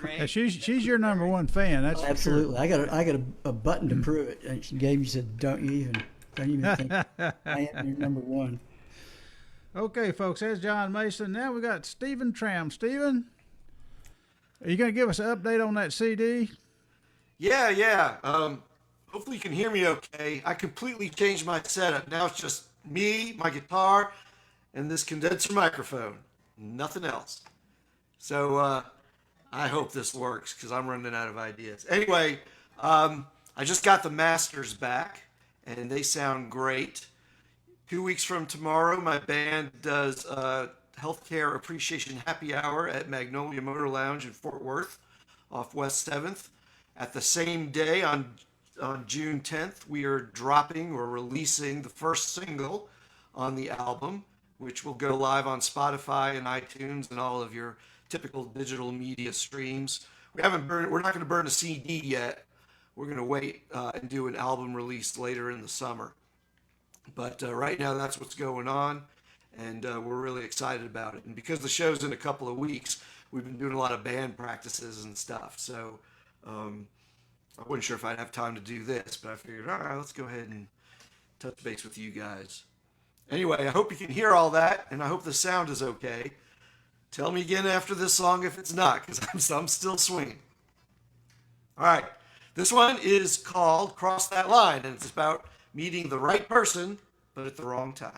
Great. Yeah, she's your number one fan. That's for sure. Absolutely. I got a button to prove it. And she gave me, said, don't you even think I am your number one. Okay, folks, that's John Mason. Now we got Stephen Troum. Stephen, are you going to give us an update on that CD? Yeah. Hopefully you can hear me okay. I completely changed my setup. Now it's just me, my guitar, and this condenser microphone. Nothing else. So I hope this works because I'm running out of ideas. Anyway, I just got the masters back, and they sound great. 2 weeks from tomorrow, my band does Healthcare Appreciation Happy Hour at Magnolia Motor Lounge in Fort Worth off West 7th. At the same day, on June 10th, we are dropping or releasing the first single on the album, which will go live on Spotify and iTunes and all of your typical digital media streams. We're not going to burn a CD yet. We're going to wait and do an album release later in the summer. But right now, that's what's going on, and we're really excited about it. And because the show's in a couple of weeks, we've been doing a lot of band practices and stuff. So I wasn't sure if I'd have time to do this, but I figured, all right, let's go ahead and touch base with you guys. Anyway, I hope you can hear all that, and I hope the sound is okay. Tell me again after this song if it's not, because I'm still swinging. All right, this one is called Cross That Line, and it's about meeting the right person, but at the wrong time.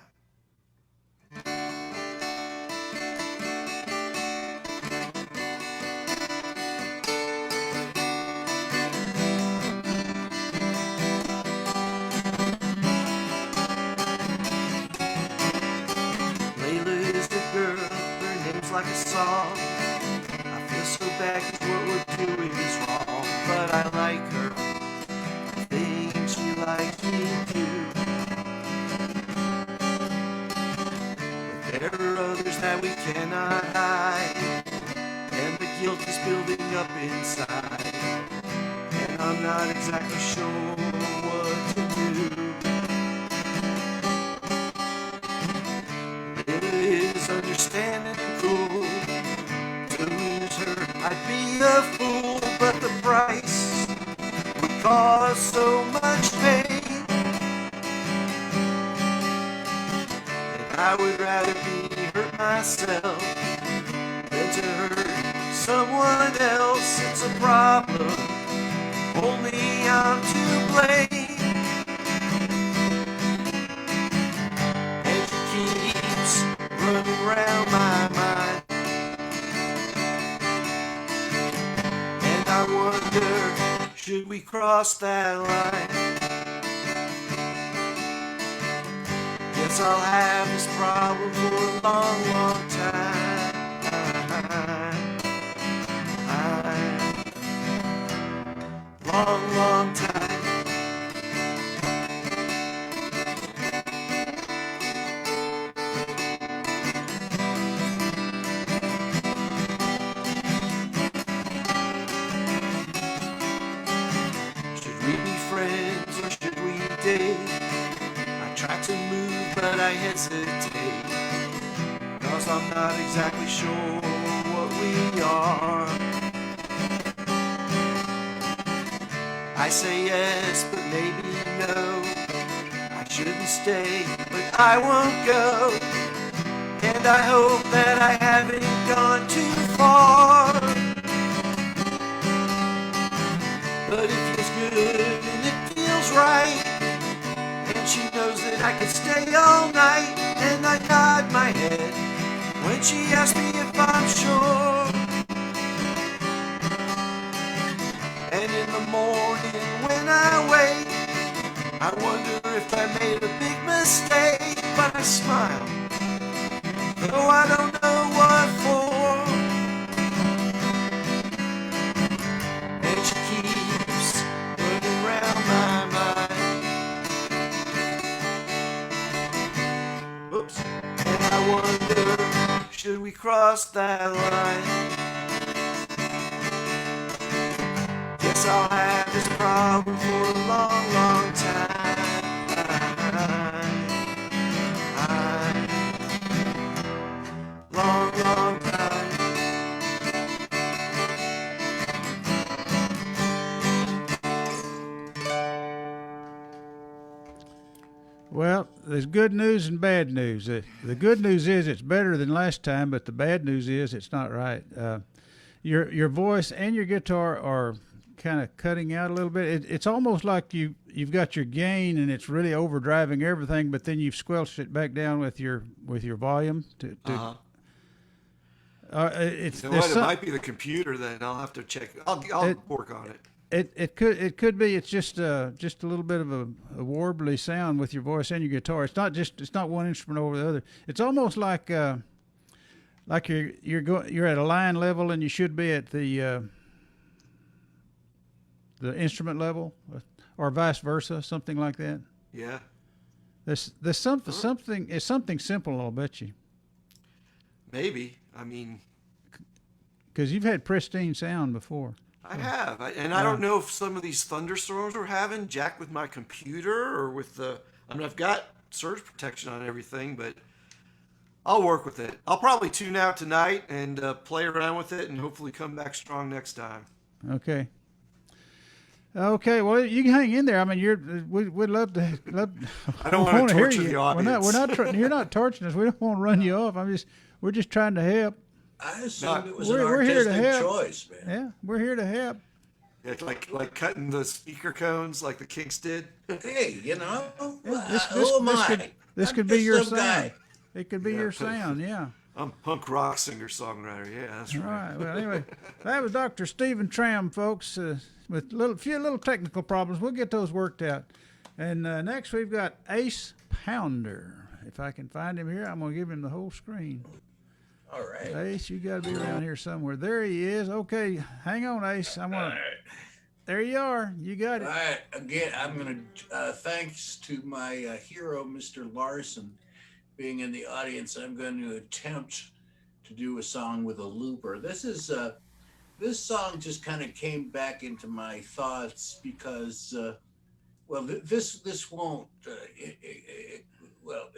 Layla is the girl, her name's like a song. I feel so bad 'cause what we're doing is wrong, but I like her. Things she likes me too. But there are others that we cannot hide, and the guilt is building up inside, and I'm not exactly sure what to do. It is understanding and cool. To lose her, I'd be a fool, but the price would cause so much pain. And I would rather be hurt myself than to hurt someone else. It's a problem, only I'm to blame. And she keeps running around my mind, and I wonder, should we cross that line? Guess I'll have this problem for a long, long time. Long, long time. Should we be friends or should we date? I try to move but I hesitate, 'cause I'm not exactly sure what we are. say yes, but maybe no. I shouldn't stay, but I won't go. And I hope that I haven't gone too far. But it feels good and it feels right. And she knows that I could stay all night. And I nod my head when she asks me if I'm sure. And in the morning when I wake, I wonder if I made a big mistake. But I smile, though I don't know what for. And she keeps running round my mind. Oops. And I wonder, should we cross that line? Guess I'll have this problem for a long, long time. Long, long time. Well, there's good news and bad news. The good news is it's better than last time, but the bad news is it's not right. Your voice and your guitar are kind of cutting out a little bit. It's almost like you've got your gain and it's really overdriving everything, but then you've squelched it back down with your volume. It might be the computer. Then I'll have to check. I'll work on it. It could be. It's just a little bit of a warbly sound with your voice and your guitar. It's not one instrument over the other. It's almost like you're at a line level and you should be at the instrument level, or vice versa, something like that. Yeah. There's something. It's something simple, I'll bet you. Maybe. I mean, because you've had pristine sound before. I have, I don't know if some of these thunderstorms we're having jack with my computer or with the. I mean, I've got surge protection on everything, but I'll work with it. I'll probably tune out tonight and play around with it, and hopefully come back strong next time. Okay. Well, you can hang in there. I mean, we'd love to. I don't want to torture the audience. You're not torturing us. We don't want to run you off. We're just trying to help. I assumed it was an artistic choice, man. Yeah, we're here to help. Yeah, like cutting the speaker cones like the Kinks did. Hey, who am I? This could be your sound. It could be your sound, yeah. I'm punk rock singer-songwriter, yeah, that's right. Well, anyway, that was Dr. Stephen Troum, folks, with a few little technical problems. We'll get those worked out. And next we've got Ace Pounder. If I can find him here, I'm going to give him the whole screen. All right. Ace, you got to be around here somewhere. There he is. Okay, hang on, Ace. There you are. You got it. All right. Again, I'm going to, thanks to my hero, Mr. Larson, being in the audience, I'm going to attempt to do a song with a looper. This song just kind of came back into my thoughts because, this won't, it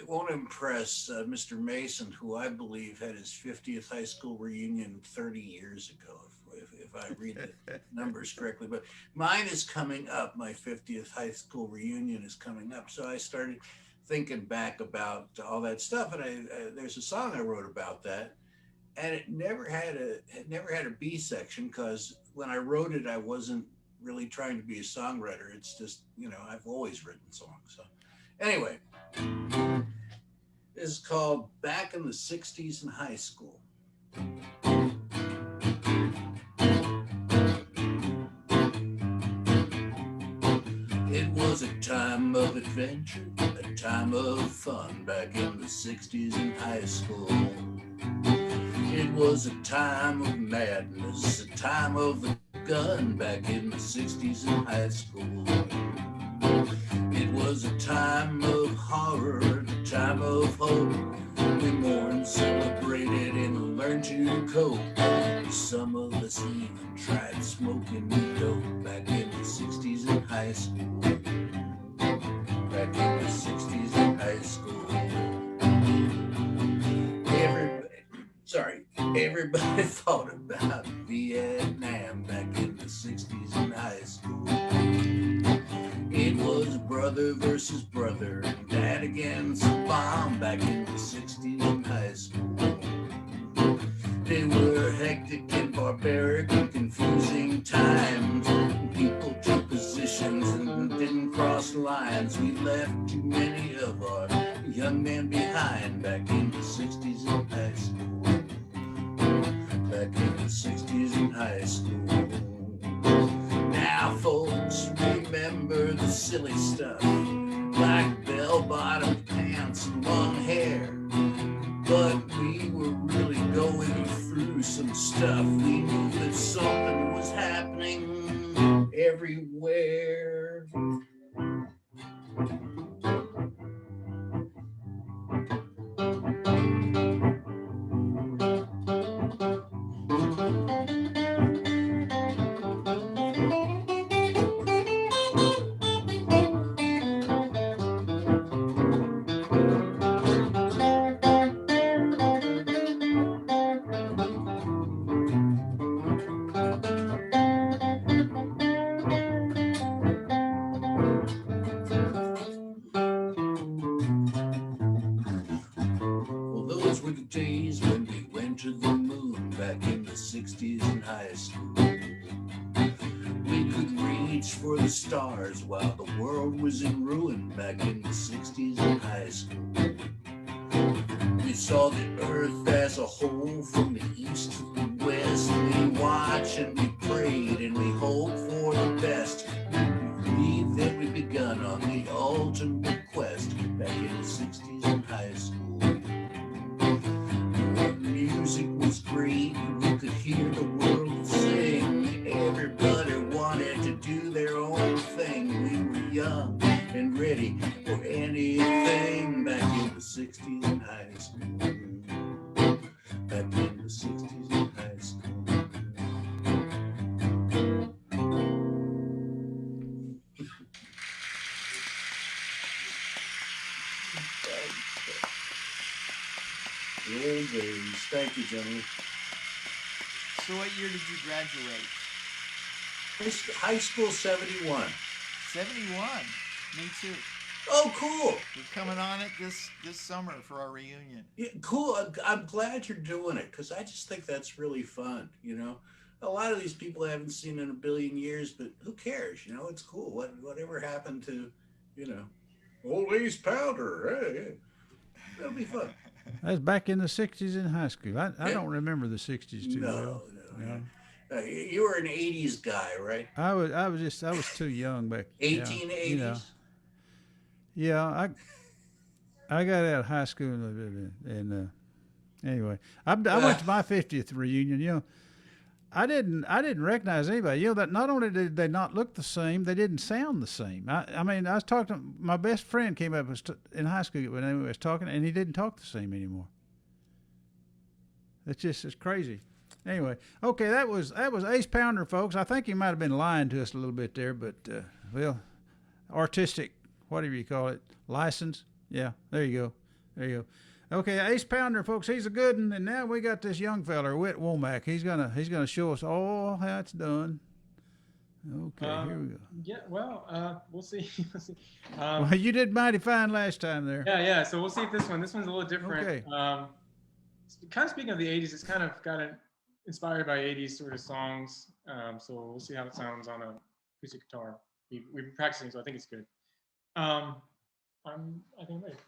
won't impress Mr. Mason, who I believe had his 50th high school reunion 30 years ago, if I read the numbers correctly. But mine is coming up. My 50th high school reunion is coming up. So I started thinking back about all that stuff, and there's a song I wrote about that, and it never had a B section because when I wrote it, I wasn't really trying to be a songwriter. It's just, I've always written songs. So anyway, this is called Back in the 60s in High School. It was a time of adventure, a time of fun back in the 60s in high school. It was a time of madness, a time of the gun back in the 60s in high school. It was a time of horror, a time of hope. We mourned, celebrated, and learned to cope. Some of us even tried smoking dope back in the 60s in high school. Back in the 60s in high school. Everybody thought about Vietnam back in the 60s in high school. brother versus brother, dad against a bomb back in the 60s in high school. They were hectic and barbaric and confusing times. People took positions and didn't cross lines. We left too many of our young men behind back in the 60s in high school. Back in the 60s in high school. Now folks remember the silly stuff, like bell-bottom pants and long hair. But we were really going through some stuff. We knew that something was happening everywhere. For the stars while the world was in ruin back in the 60s in high school. We saw the earth as a whole from the east to the west. We watched and we prayed and we hoped for the best. We believed that we'd begun on the ultimate quest back in the 60s in high school. The music was great, you could hear the world sing. Everybody wanted to do their own thing. We were young and ready for anything back in the 60s in high school. Back in the 60s in high school. The old days. Thank you, gentlemen. So what year did you graduate? High school 71. 71. Me too. Oh, cool. We're coming on it this summer for our reunion. Yeah, cool. I'm glad you're doing it because I just think that's really fun. You know, a lot of these people I haven't seen in a billion years, but who cares? You know, it's cool. Whatever happened to, you know, old East Powder? Hey, that'll be fun. That's back in the 60s in high school. I don't remember the 60s too well. No. You were an 80s guy, right? I was too young back. 1880s? You know. Yeah, I got out of high school and anyway, I went to my 50th reunion. You know, I didn't recognize anybody. You know, that not only did they not look the same, they didn't sound the same. I mean, I was talking to my best friend came up in high school when I was talking, and he didn't talk the same anymore. It's crazy. Anyway, okay, that was Ace Pounder, folks. I think he might have been lying to us a little bit there, but well, artistic, whatever you call it, license. Yeah, there you go. Okay, Ace Pounder, folks, he's a good one. And now we got this young feller, Witt Womack. He's gonna show us all how it's done. Okay, here we go. Yeah, well, we'll see. Well, you did mighty fine last time there. Yeah. So we'll see if this one's a little different. Okay. Kind of speaking of the 80s, it's kind of inspired by 80s sort of songs. So we'll see how it sounds on a acoustic guitar. We've been practicing, so I think it's good. I think I'm ready.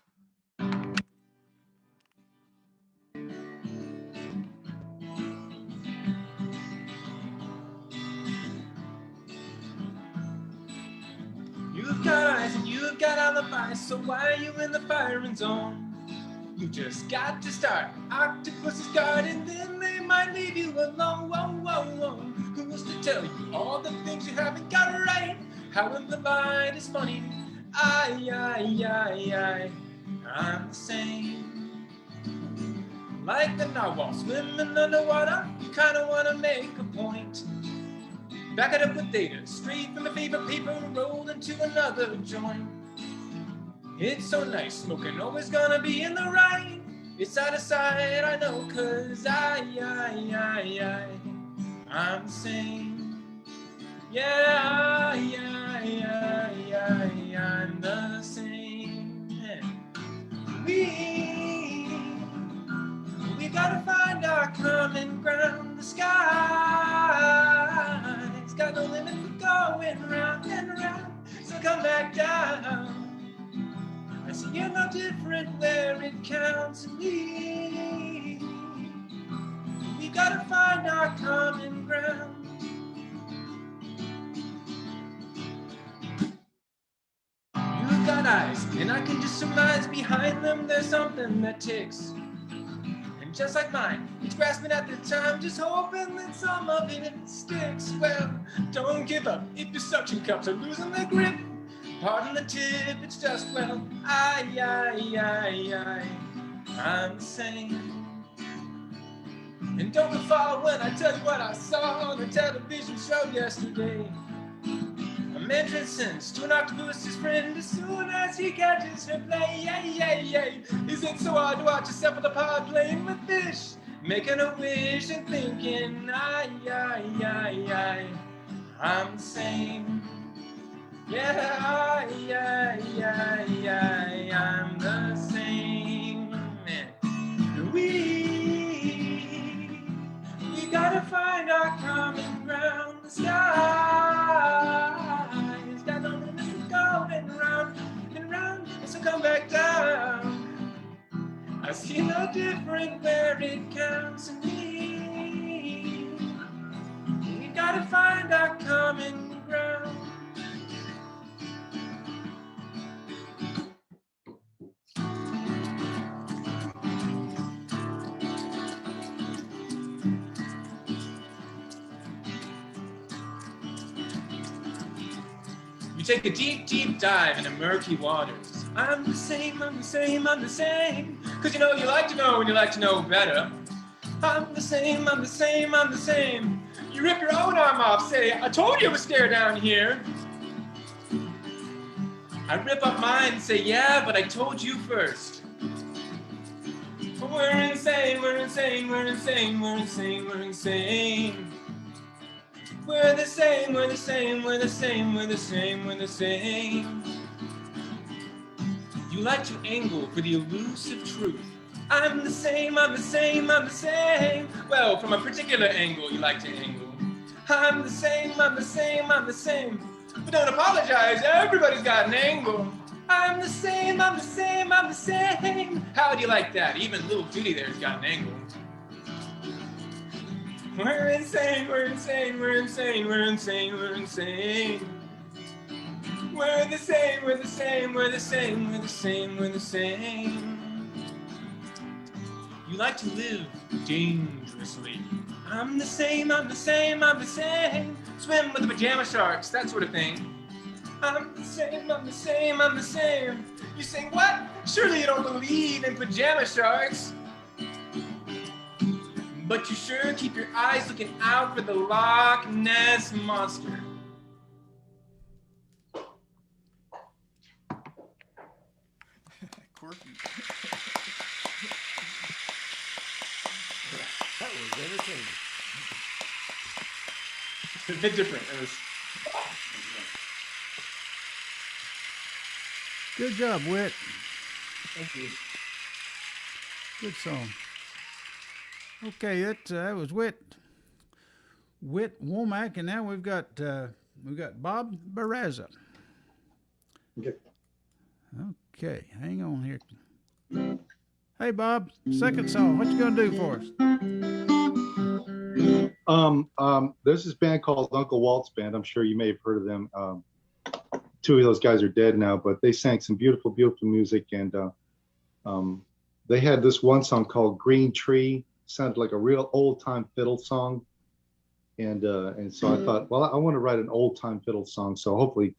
You've got eyes and you've got alibis, so why are you in the firing zone? You just got to start. Octopus's guard, and then they might leave you alone. Whoa. Who's to tell you all the things you haven't got right? How in the mind is funny. I, I'm the same. Like the narwhal swimming underwater, you kinda wanna make a point. Back it up with data, straight from the fever paper, roll into another joint. It's so nice smoking, always gonna be in the right. It's out of sight, I know, 'cause I'm the same. Yeah, I'm the our common ground. The sky's got no limit for going round and round. So come back down. I see you're no different where it counts to me. We gotta find our common ground. You've got eyes, and I can just surmise behind them there's something that ticks. And just like mine, it's grasping at the time, just hoping that some of it sticks. Well, don't give up if your suction cups are losing their grip. Pardon the tip, it's just, well, I'm the same. And don't be far when I tell you what I saw on the television show yesterday. A man transcends to an octopus's friend as soon as he catches her play. Is it so hard to watch yourself with a pod playing with fish? Making a wish and thinking, I'm the same. Yeah, I'm the same. We gotta find our common ground. The sky's got no limit for going round and round, and so come back down. I see no different where it counts to me. We gotta find our common ground. Take a deep, deep dive into murky waters. I'm the same, I'm the same, I'm the same. Cause you know you like to know when you like to know better. I'm the same, I'm the same, I'm the same. You rip your own arm off, say, I told you it was stare down here. I rip up mine and say, yeah, but I told you first. We're insane, we're insane, we're insane, we're insane, we're insane. We're the same, we're the same, we're the same, we're the same, we're the same. You like to angle for the elusive truth. I'm the same, I'm the same, I'm the same. Well, from a particular angle you like to angle. I'm the same, I'm the same, I'm the same. But don't apologize, everybody's got an angle. I'm the same, I'm the same, I'm the same. How do you like that? Even little Judy there's got an angle. We're insane, we're insane, we're insane, we're insane, we're insane. We're the same, we're the same, we're the same, we're the same, we're the same. You like to live dangerously. I'm the same, I'm the same, I'm the same. Swim with the pajama sharks, that sort of thing. I'm the same, I'm the same, I'm the same. You say, what? Surely you don't believe in pajama sharks. But you sure keep your eyes looking out for the Loch Ness Monster. Quirky. That was entertaining. It's a bit different. It was... Good job, Witt. Thank you. Good song. Okay, that was Witt Womack, and now we've got Bob Barraza. Okay, hang on here. Hey, Bob, second song. What you gonna do for us? There's this band called Uncle Walt's Band. I'm sure you may have heard of them. Two of those guys are dead now, but they sang some beautiful, beautiful music, and they had this one song called Green Tree. Sounded like a real old-time fiddle song, and so I thought, well, I want to write an old-time fiddle song. So hopefully,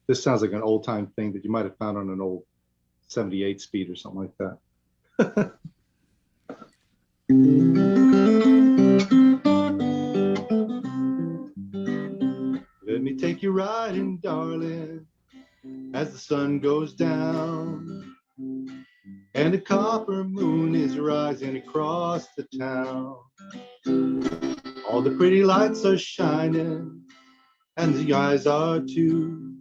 this sounds like an old-time thing that you might have found on an old 78 speed or something like that. Let me take you riding, darling, as the sun goes down. And the copper moon is rising across the town. All the pretty lights are shining, and the eyes are too.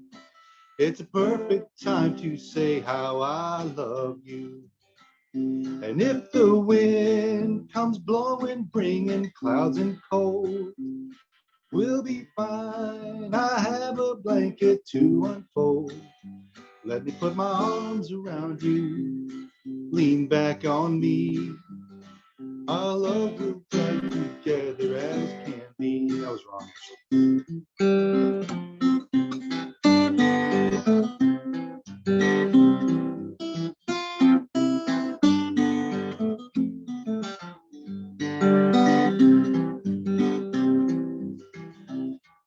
It's a perfect time to say how I love you. And if the wind comes blowing, bringing clouds and cold, we'll be fine. I have a blanket to unfold. Let me put my arms around you, lean back on me. Our love will come together as can be. That was wrong.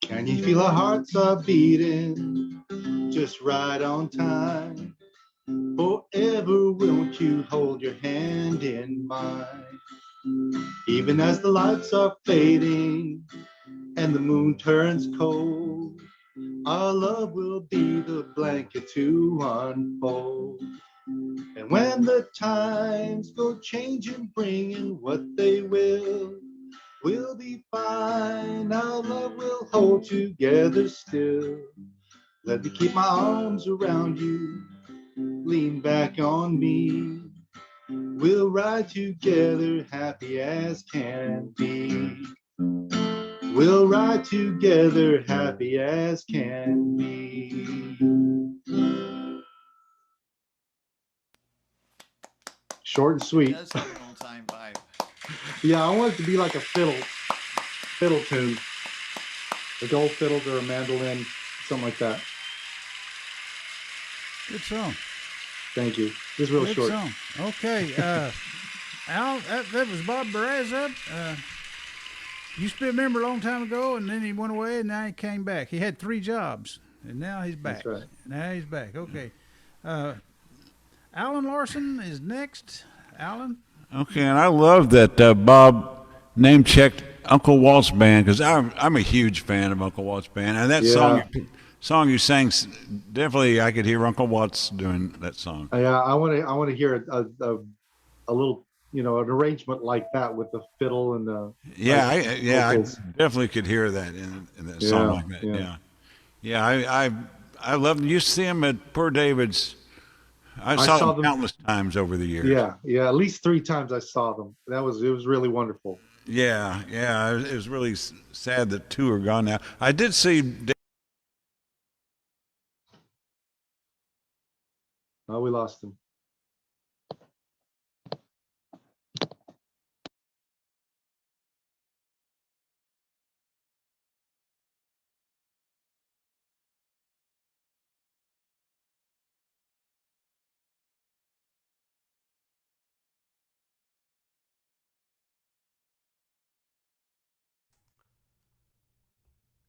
Can you feel our hearts are beating just right on time? Forever won't you hold your hand in mine? Even as the lights are fading and the moon turns cold, our love will be the blanket to unfold. And when the times go changing, bringing what they will, we'll be fine. Our love will hold together still. Let me keep my arms around you, lean back on me. We'll ride together, happy as can be. We'll ride together, happy as can be. Short and sweet. It does have an old time vibe. Yeah, I want it to be like a fiddle tune. A gold fiddle or a mandolin, something like that. Good song. Thank you. This is real Good short. song. Okay. Al, that was Bob Barraza. Used to be a member a long time ago, and then he went away, and now he came back. He had 3 jobs, and now he's back. That's right. Now he's back. Okay. Alan Larson is next. Alan? Okay, and I love that Bob name-checked Uncle Walt's band, because I'm a huge fan of Uncle Walt's band, and that song you sang, definitely I could hear Uncle Walt's doing that song. Yeah, I want to hear a little, an arrangement like that with the fiddle and the I definitely could hear that in that song like that. I love them. You see them at Poor David's. I saw them countless times over the years. Yeah, at least 3 times I saw them. It was really wonderful. Yeah, it was really sad that 2 are gone now. I did see. Oh, we lost him.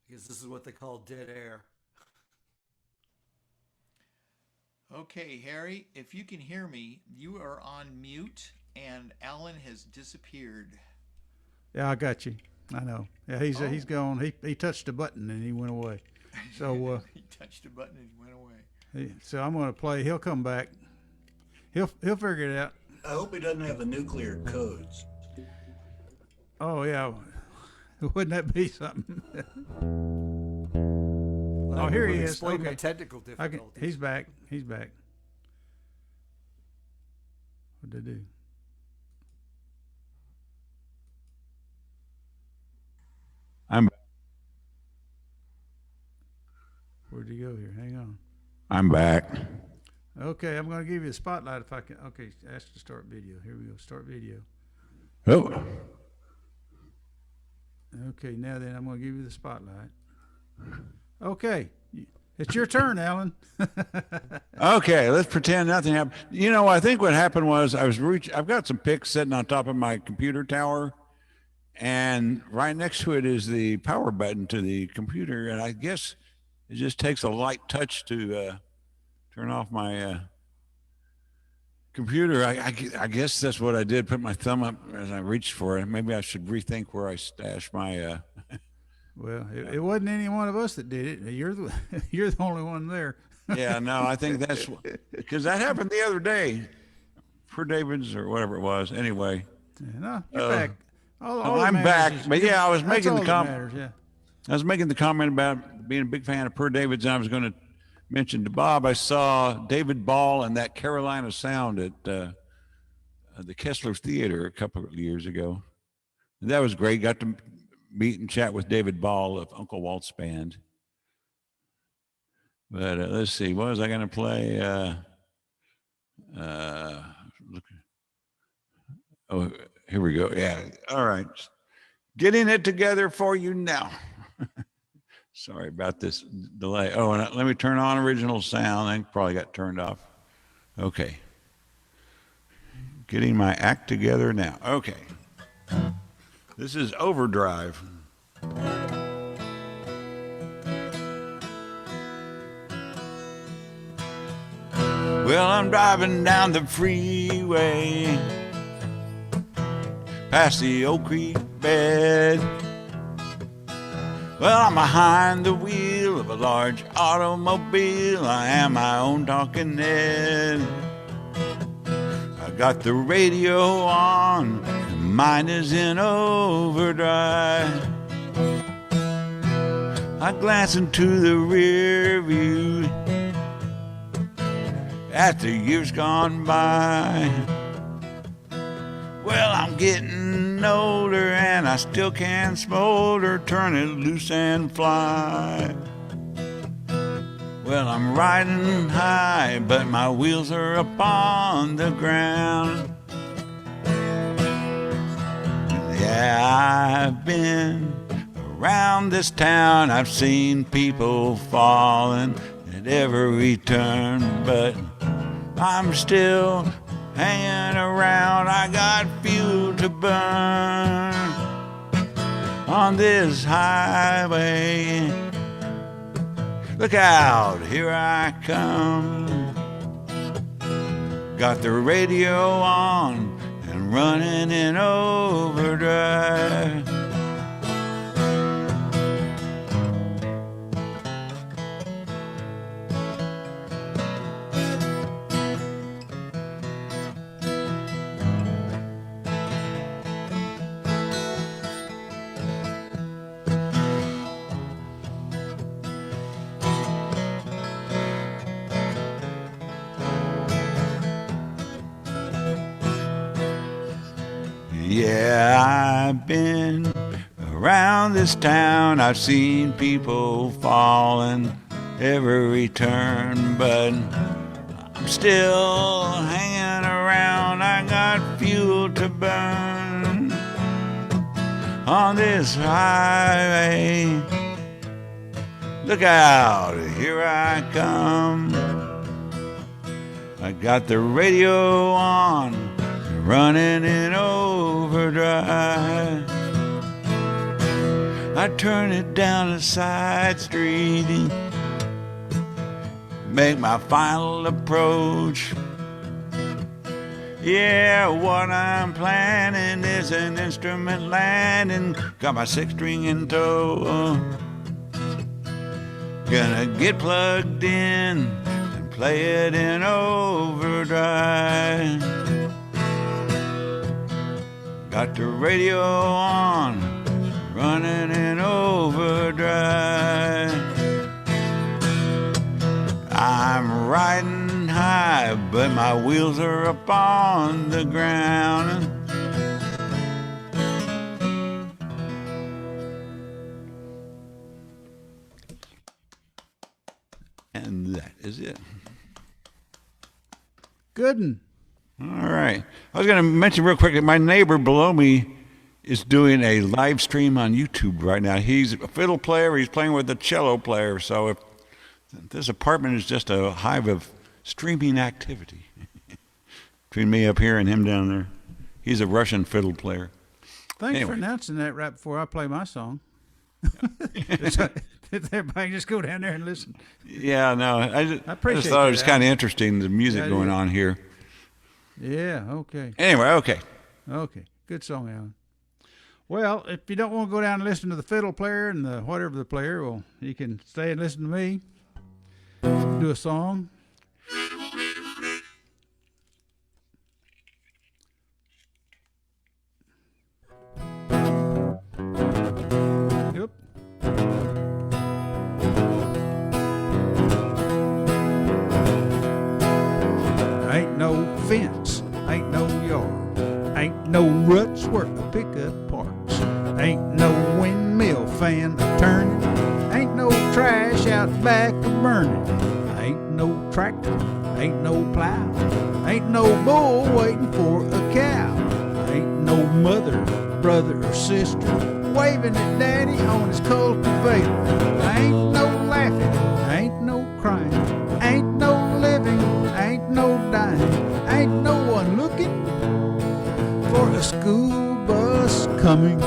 Because this is what they call dead air. Okay, Harry, if you can hear me, you are on mute, and Alan has disappeared. Yeah, I got you. I know. Yeah, he's gone. He touched a button and he went away. So he touched a button and he went away. So I'm going to play. He'll come back. He'll figure it out. I hope he doesn't have the nuclear codes. Oh yeah, wouldn't that be something? Oh, here he is. Explain Okay. my technical difficulties. He's back. He's back. What'd they do? I'm Where'd you go here? Hang on. I'm back. Okay, I'm going to give you a spotlight if I can. Okay, ask to start video. Here we go. Start video. Oh. Okay, now then, I'm going to give you the spotlight. Okay, it's your turn, Alan. Okay, let's pretend nothing happened. I think what happened was I've got some pics sitting on top of my computer tower, and right next to it is the power button to the computer, and I guess it just takes a light touch to turn off my computer. I guess that's what I did. Put my thumb up as I reached for it. Maybe I should rethink where I stashed my. Well, it wasn't any one of us that did it. You're the only one there. Yeah, no, I think that's because that happened the other day for David's or whatever it was. Anyway, no, you're back. I'm back, but I was making the comment. Yeah. I was making the comment about being a big fan of Per David's, and I was going to mention to Bob I saw David Ball and that Carolina Sound at the Kessler Theater a couple of years ago. And that was great. Got to meet and chat with David Ball of Uncle Walt's band. But let's see, what was I going to play? Oh, here we go. Yeah. All right. Getting it together for you now. Sorry about this delay. Oh, and let me turn on original sound. I probably got turned off. Okay. Getting my act together now. Okay. This is Overdrive. Well, I'm driving down the freeway past the Oak Creek bed. Well, I'm behind the wheel of a large automobile. I am my own talking head. I got the radio on, and mine is in overdrive. I glance into the rear view at the years gone by. Well, I'm getting older and I still can smolder, turn it loose and fly. Well, I'm riding high, but my wheels are up on the ground. Yeah, I've been around this town, I've seen people falling at every turn, but I'm still hanging around. I got fuel to burn on this highway. Look out, here I come. Got the radio on and running in overdrive. Yeah, I've been around this town, I've seen people falling every turn, but I'm still hanging around. I got fuel to burn on this highway. Look out, here I come. I got the radio on, running in overdrive. I turn it down a side street, make my final approach. Yeah, what I'm planning is an instrument landing. Got my 6-string in tow. Gonna get plugged in and play it in overdrive. Got the radio on, running in overdrive. I'm riding high, but my wheels are up on the ground. And that is it. Good one. All right. I was going to mention real quick that my neighbor below me is doing a live stream on YouTube right now. He's a fiddle player. He's playing with a cello player. So if this apartment is just a hive of streaming activity between me up here and him down there. He's a Russian fiddle player. Thanks for announcing that right before I play my song. Everybody just go down there and listen. Yeah, no, I just thought it was kind of interesting, the music going on here. Yeah, okay. Anyway, okay. Okay, good song, Alan. Well, if you don't want to go down and listen to the fiddle player and the whatever the player, well, you can stay and listen to me do a song. Yep. Ain't no fence, ain't no yard. turning. Ain't no trash out back a burning. Ain't no tractor, ain't no plow. Ain't no bull waiting for a cow. Ain't no mother, brother, or sister waving at daddy on his cultivator. Ain't no laughing, ain't no crying. Ain't no living, ain't no dying. Ain't no one looking for a school bus coming.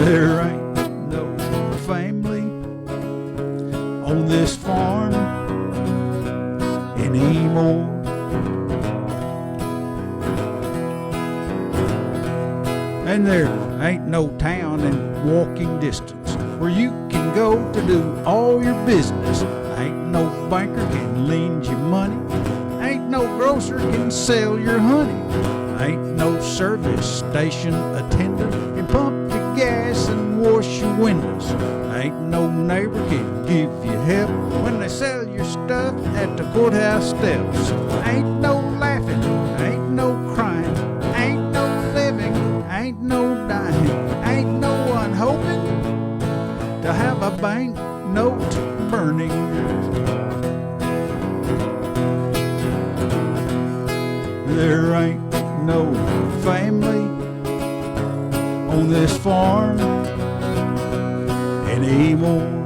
There ain't no family on this farm anymore. And there ain't no town in walking distance where you can go to do all your business. Ain't no banker can lend you money. Ain't no grocer can sell your honey. Ain't no service station attendant can pump your gas and wash your windows. Ain't no neighbor can give you help when they sell your stuff at the courthouse steps. Ain't no laughing, ain't no crying, ain't no living, ain't no dying. Ain't no one hoping to have a bank note burning. There ain't no family on this farm anymore.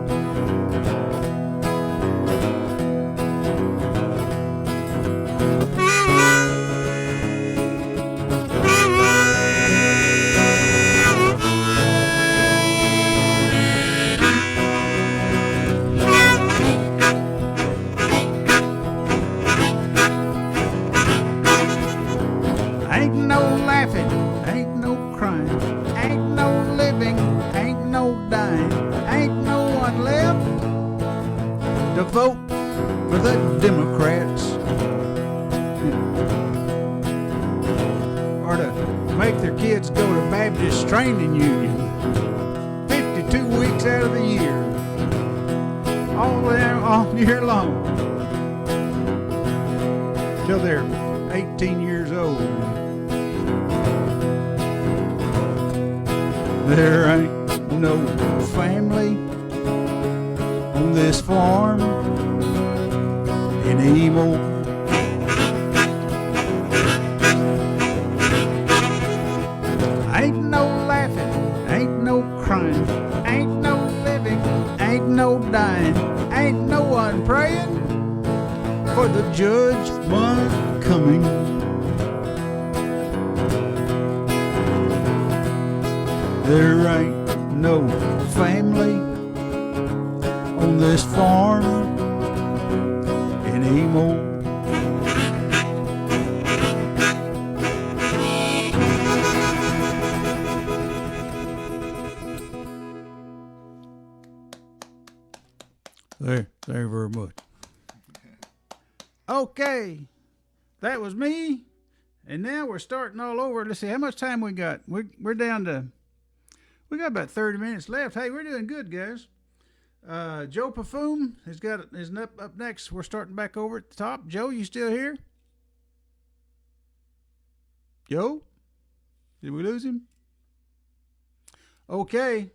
Ain't no laughing, ain't no crying, ain't no living, ain't no dying. Ain't no one left to vote for the Democrats or to make their kids go to Baptist Training Union 52 weeks out of the year, all year long, till they're 18 years old. There ain't no family on this farm anymore. Ain't no laughing, ain't no crying, ain't no living, ain't no dying. Ain't no one praying for the judgment coming. There ain't no family on this farm anymore. Thank you very much. Okay, that was me, and now we're starting all over. Let's see how much time we got. We're down to. We got about 30 minutes left. Hey, we're doing good, guys. Joe Pafume is up next. We're starting back over at the top. Joe, you still here? Joe? Did we lose him? Okay.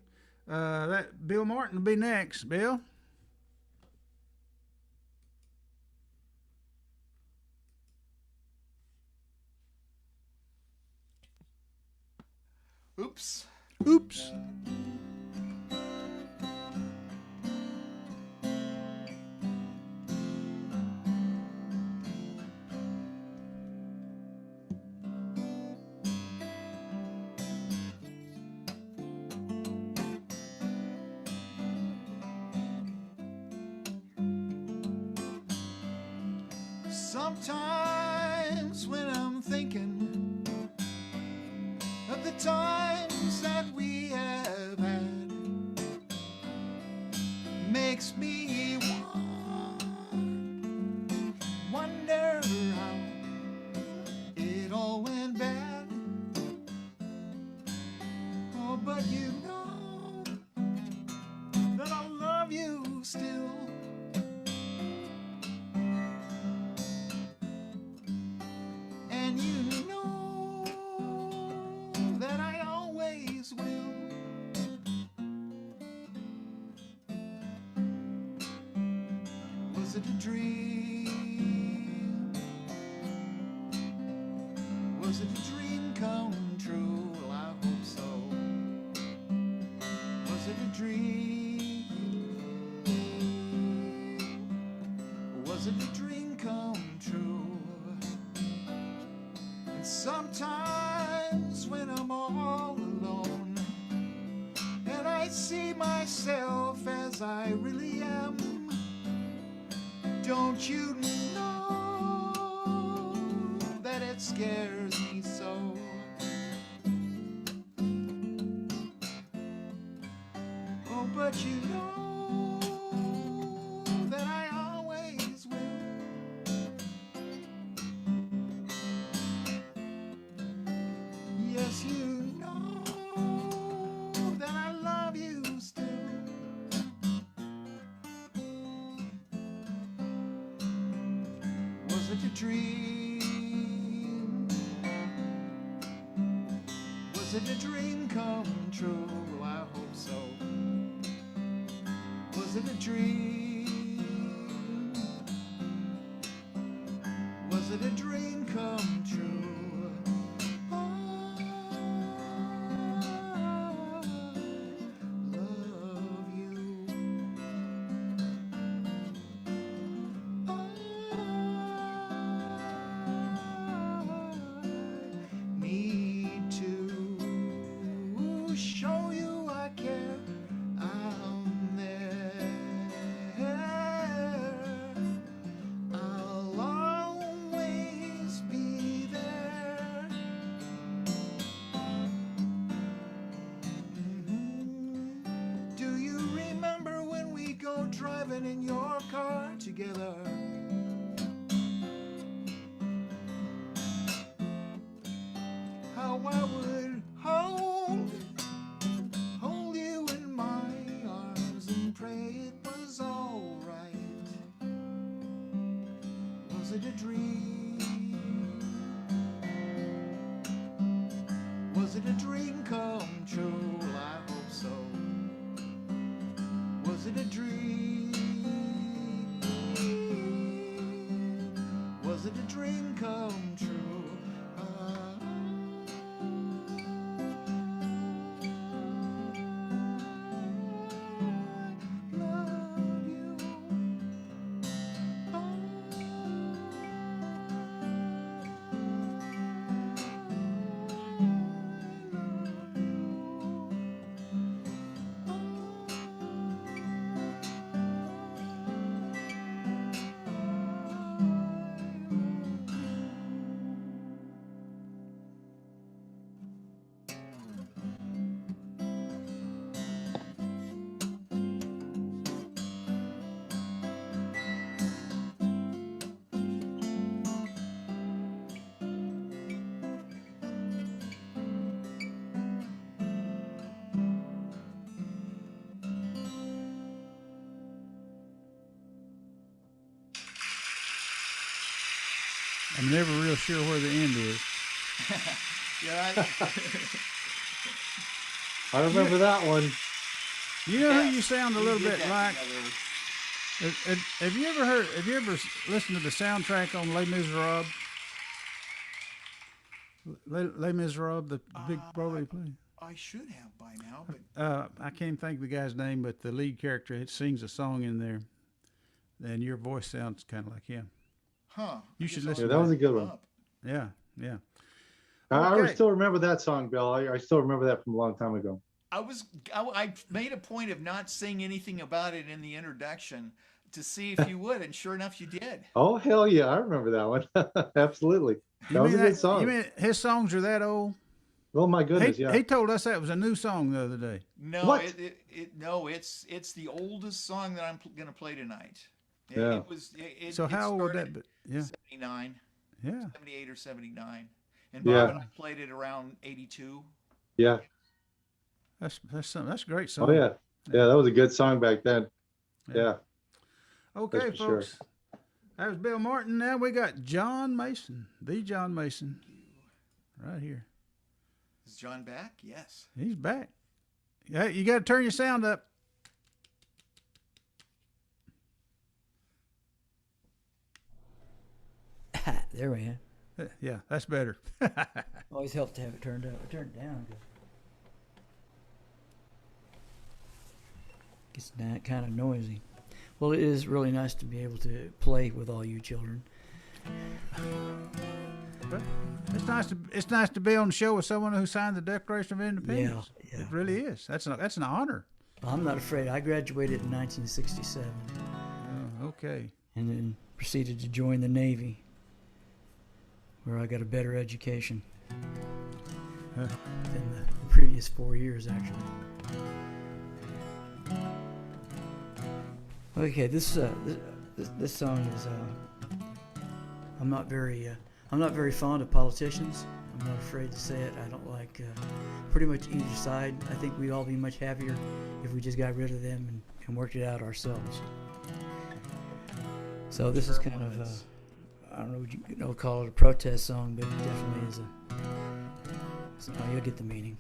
That Bill Martin will be next. Bill? Oops. Oops. Sometimes when I'm thinking of the times that we have had, makes me wonder how it all went bad. Oh, but you know that I love you still. And you know that Was it a dream? Was it a dream come true? Well, I hope so. Was it a dream? Was it a dream come true? And sometimes when I'm all alone and I see myself as I really am, don't you know that it scares me so? Oh, but you know that I always will. Yes, you know that I love you still. Was it a dream? Was it a dream come true? Well, I hope so. Was it a dream? Was it a dream come true? I love you. I need to show you I care. I'm there. I'll always be there. Do you remember when we go driving in your car together? How I would hold you in my arms and pray it was all right. Was it a dream? Was it a dream come true? Well, I hope so. Was it a dream? Was it a dream come true? I'm never real sure where the end is. Yeah, I remember that one. You know who you sound a we little did bit that like? together. Have you ever heard? Have you ever listened to the soundtrack on Les Miserables? Les Miserables, the big Broadway play. I should have by now, but I can't think of the guy's name, but the lead character sings a song in there, and your voice sounds kind of like him. You should listen. Yeah, that was a good one. Yeah, yeah. I still remember that song, Bill. I still remember that from a long time ago. I made a point of not saying anything about it in the introduction to see if you would, and sure enough, you did. Oh, hell yeah. I remember that one. Absolutely. That was a good song. You mean his songs are that old? Oh, my goodness, yeah. He told us that was a new song the other day. No, What? It's the oldest song that I'm going to play tonight. Yeah. So how old would that be? Yeah. 79. Yeah. 78 or 79. And Yeah. Bob and I played it around 82. Yeah. That's a great song. Oh, yeah. Yeah, that was a good song back then. Yeah. Okay, That's for folks. That was Bill Martin. Now we got John Mason, the John Mason, right here. Is John back? Yes. He's back. Yeah, you got to turn your sound up. There we are. Yeah, that's better. Always helps to have it turned up. I turned it down. Gets kind of noisy. Well, it is really nice to be able to play with all you children. But it's nice to be on the show with someone who signed the Declaration of Independence. Yeah. It really is. That's an honor. I'm not afraid. I graduated in 1967. Oh, okay. And then proceeded to join the Navy, where I got a better education than the previous 4 years, actually. Okay, this song is. I'm not very fond of politicians. I'm not afraid to say it. I don't like pretty much either side. I think we'd all be much happier if we just got rid of them and worked it out ourselves. So this is kind of I don't know what you call it a protest song, but it definitely is so you'll get the meaning.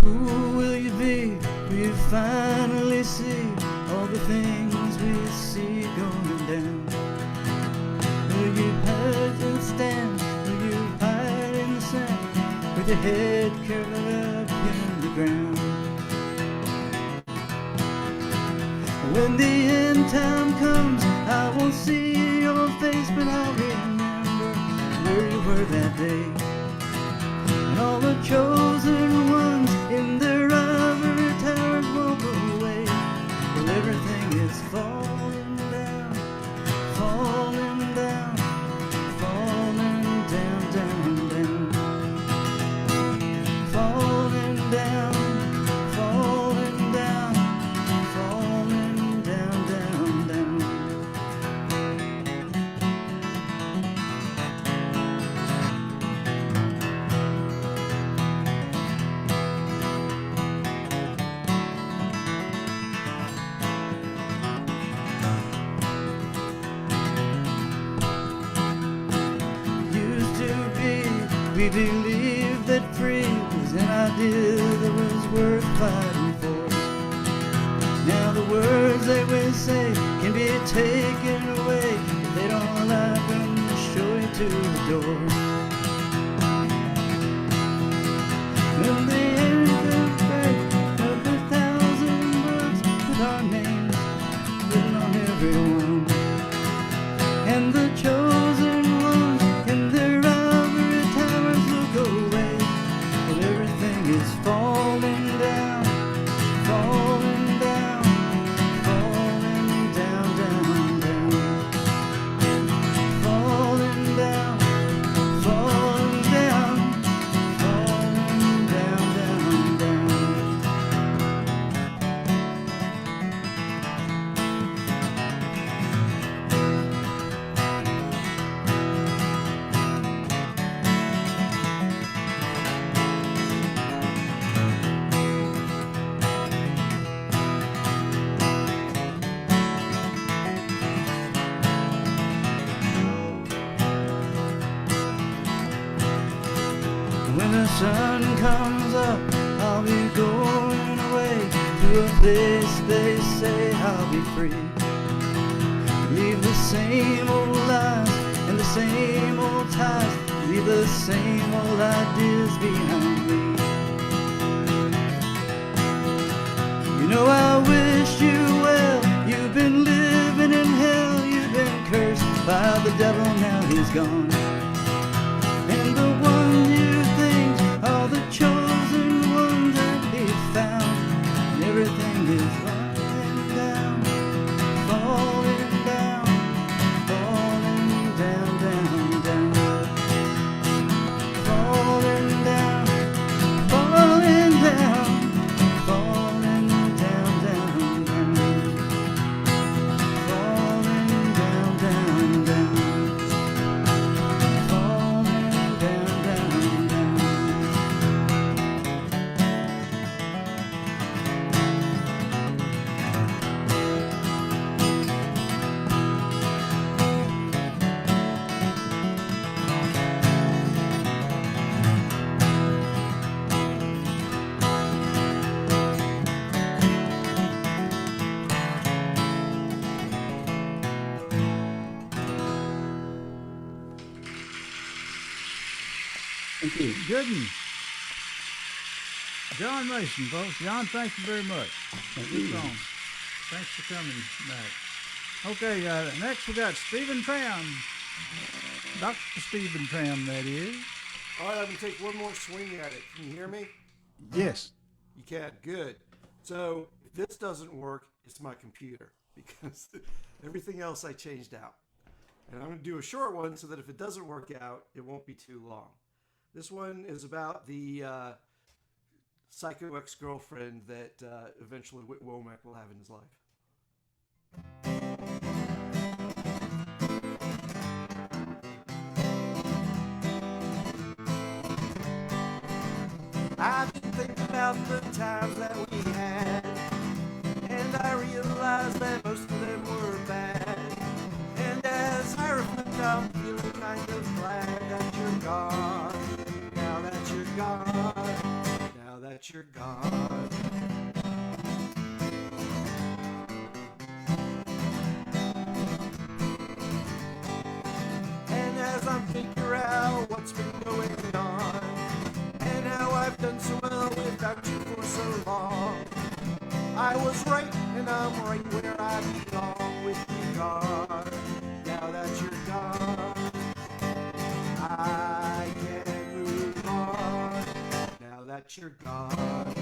Who will you be? Will you finally see all the things we see going down? Will you hide and stand? Will you hide in the sand with your head covered up in the ground? When the end time comes, I won't see your face, but I'll remember where you were that day. And all the chosen ones in their ivory towers won't go away, till everything is falling down, falling down, falling down, down, down, falling down, falling down, falling down, down, down. We believed that free was an idea that was worth fighting for. Now the words that we say can be taken away if they don't like them to show you to the door. When the end comes back of 1,000 books with our names written on every one, and the chosen ones in their is falling down, falling down, falling down, down, down, falling down, falling down, falling down, down, down. When the sun comes up, I'll be going away to a place they say I'll be free. Leave the same old lies and the same old ties, leave the same old ideas behind me. You know I wish you well, you've been living in hell, you've been cursed by the devil, now he's gone. And the one you think are the chosen ones that be found, and everything is falling down, falling down, falling down, down, down, falling down, falling down, falling down, down, down, falling down, down, down. Thank you. Good one. John Mason, folks. John, thank you very much. Good song. Thanks for coming back. Okay, next we got Stephen Tram. Dr. Stephen Tram, that is. All right, I'm going to take one more swing at it. Can you hear me? Yes. You can. Good. So if this doesn't work, it's my computer because everything else I changed out. And I'm going to do a short one so that if it doesn't work out, it won't be too long. This one is about the psycho ex-girlfriend that eventually Witt Womack will have in his life. I've been thinking about the times that we had, and I realized that most of them were bad. And as I reflect, I'm feeling kind of glad that you're gone. Now that you're gone. Now that you're gone. And as I'm figuring out what's been going on, and how I've done so well without you for so long, I was right, and I'm right where I belong with you gone. Now that you're gone, I can move on. Now that you're gone.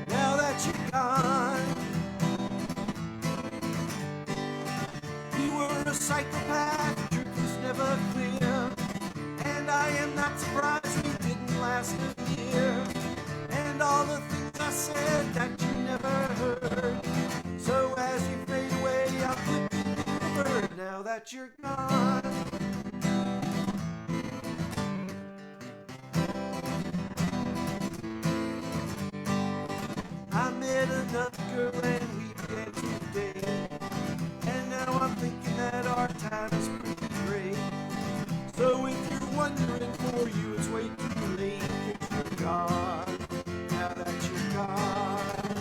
Now that you're gone. You were a psychopath, the truth was never clear. And I am not surprised we didn't last a year. And all the things I said that you never heard. So as you fade away, I'll flip you the bird. Now that you're gone. I met another girl and we began to date. And now I'm thinking that our time is pretty great. So if you're wondering for you, it's way too late. 'Cause you're gone. Now that you're gone,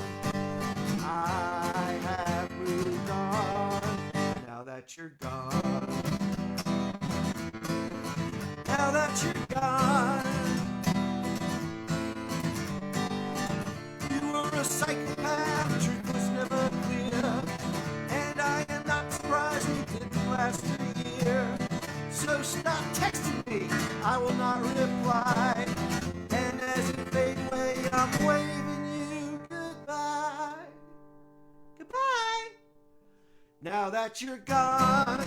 I have moved on. Now that you're gone. Now that you're gone. You were a psychopath, the truth was never clear. And I am not surprised we didn't last a year. So stop texting me, I will not reply. And as you fade away, I'm waving you goodbye. Goodbye. Now that you're gone.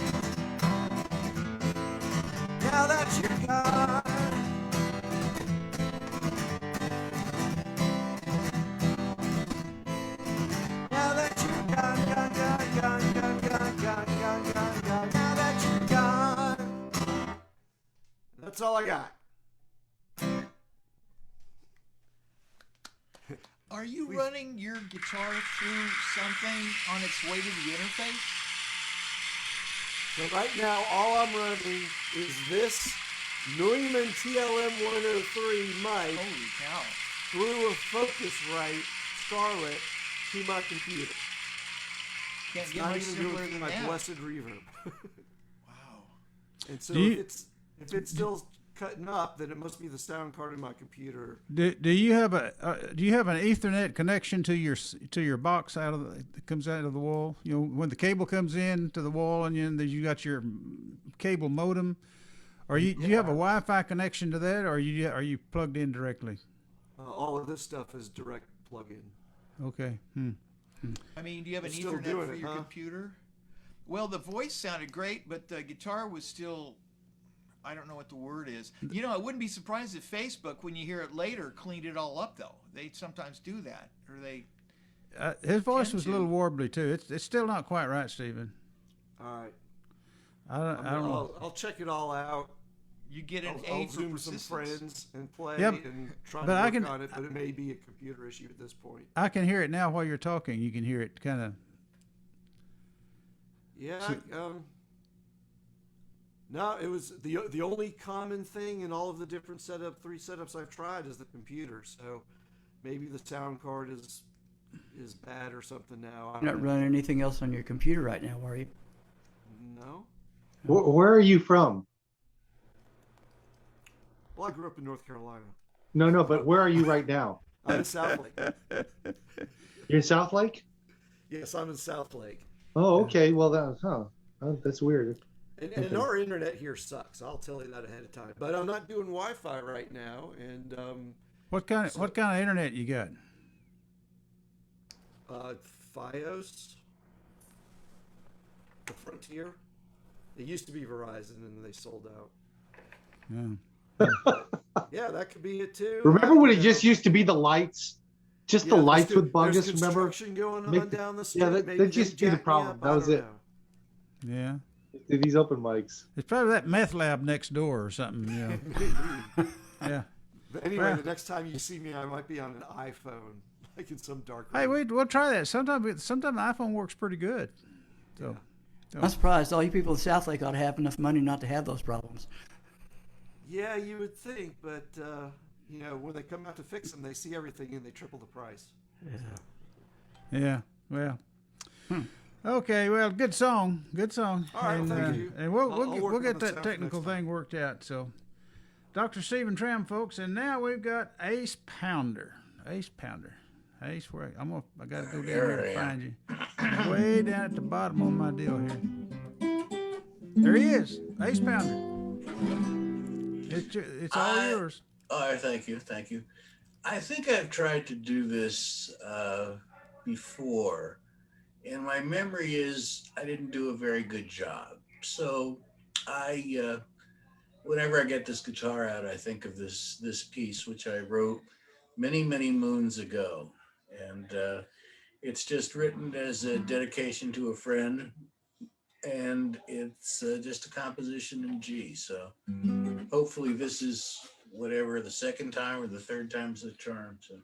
Now that you're gone. Now that you're gone, gone, gone, gone, gone, gone, gone, gone, gone, gone. Now that you're gone. That's all I got. Are you running your guitar through something on its way to the interface? So right now, all I'm running is this Neumann TLM 103 mic Holy cow. through a Focusrite Scarlett to my computer. Can't It's get not much even simpler going through than my that. blessed reverb. Wow. And so Do you- if it's still cutting up, then it must be the sound card in my computer. Do you have an Ethernet connection to your box that comes out of the wall? You know, when the cable comes in to the wall, and then you got your cable modem. Do you have a Wi-Fi connection to that, or are you plugged in directly? All of this stuff is direct plug-in. Okay. I mean, do you have an It's still Ethernet doing for it, your huh? computer? Well, the voice sounded great, but the guitar was still, I don't know what the word is. You know, I wouldn't be surprised if Facebook, when you hear it later, cleaned it all up, though. They sometimes do that. Or they... His voice Tend was a to. little warbly too. It's still not quite right, Stephen. All right. I don't know. I'll check it all out. You get an I'll A for Zoom some persistence. friends and play Yep. and try But to I work can- on it, but it may be a computer issue at this point. I can hear it now while you're talking. You can hear it kind of. Yeah. So- No, it was the only common thing in all of the different three setups I've tried is the computer. So maybe the sound card is bad or something now. I You're not don't know. running anything else on your computer right now, are you? No. Where are you from? Well, I grew up in North Carolina. No, but where are you right now? I'm in South Lake. You're in South Lake? Yes, I'm in South Lake. Oh, okay. Well, that's weird. And our internet here sucks. I'll tell you that ahead of time. But I'm not doing Wi-Fi right now. And What kind of internet you got? FiOS, the Frontier. It used to be Verizon, and they sold out. Yeah. Yeah, that could be it too. Remember when it just used to be the lights? Just the lights would bug us, remember? Construction going on down the street. Yeah, that used to be the problem. That was it. Yeah. These open mics. It's probably that meth lab next door or something. Yeah. Yeah. But anyway, the next time you see me, I might be on an iPhone, like in some dark room. Hey, we'll try that. Sometimes the iPhone works pretty good. So. I'm surprised all you people in South Lake ought to have enough money not to have those problems. Yeah, you would think, but when they come out to fix them, they see everything and they triple the price. Yeah. Well. Okay. Well, good song. All right, thank you. And we'll get that technical thing worked out. So, Dr. Stephen Troum, folks, and now we've got Ace Pounder. Ace, where I got to go down there and find you. Way down at the bottom on my deal here. There he is, Ace Pounder. It's all yours. All right, thank you. I think I've tried to do this before, and my memory is I didn't do a very good job. So whenever I get this guitar out, I think of this piece, which I wrote many, many moons ago. And it's just written as a dedication to a friend. And it's just a composition in G. So hopefully this is whatever, the second time or the third time's the charm. So.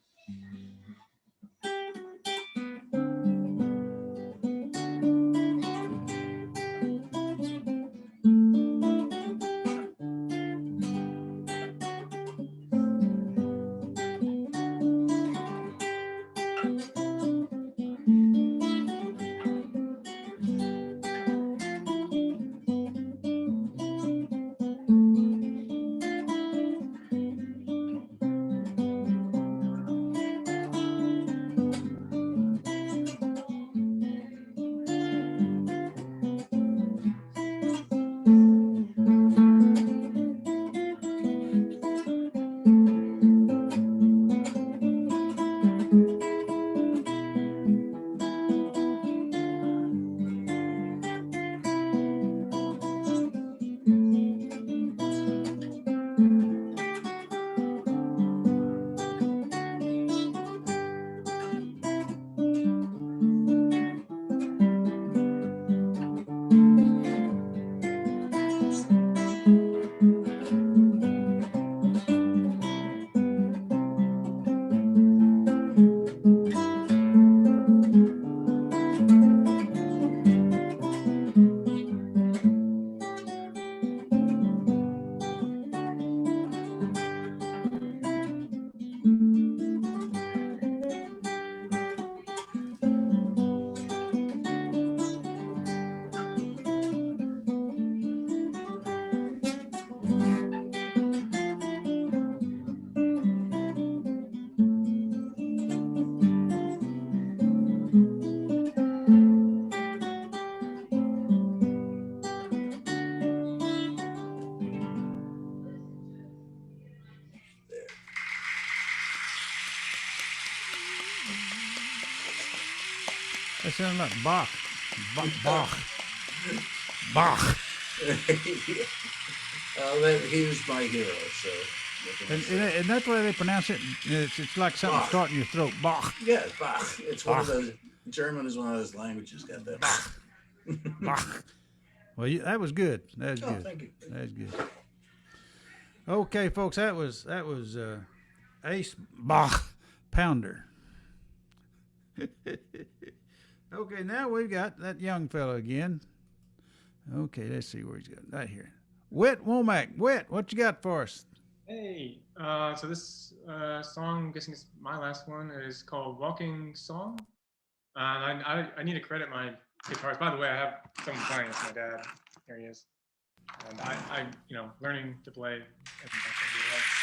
That sounds like Bach. Bach. He was my hero, so. And that's the way they pronounce it. It's like something Bach. starting your throat. Bach. Yeah, Bach. It's one of those. German is one of those languages. Got that. Bach. Bach. Well, that was good. That was good. Thank you. That was good. Okay, folks, that was Ace Bach Pounder. Okay, now we've got that young fellow again. Okay, let's see where he's got. Right here. Witt Womack. Witt, what you got for us? Hey, so this song, I'm guessing it's my last one, is called Walking Song. I need to credit my guitarist. By the way, I have someone playing. It's my dad. Here he is. And I learning to play.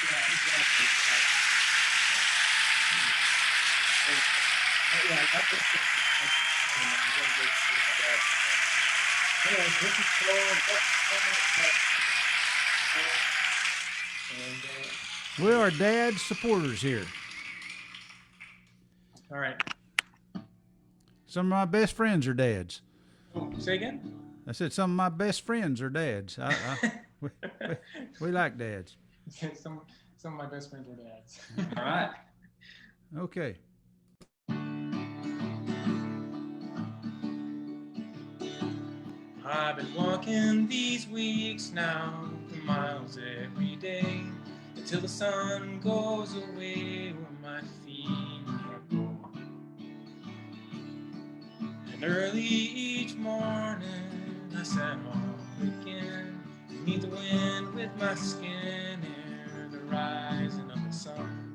exactly. Yeah, that was anyway, this is cool. We are dad supporters here. All right. Some of my best friends are dads. Oh, say again? I said some of my best friends are dads. We like dads. some of my best friends were dads. All right. Okay. I've been walking these weeks now for miles every day until the sun goes away where my feet can't go. And early each morning I sat on again beneath the wind with my skin near the rising of the sun.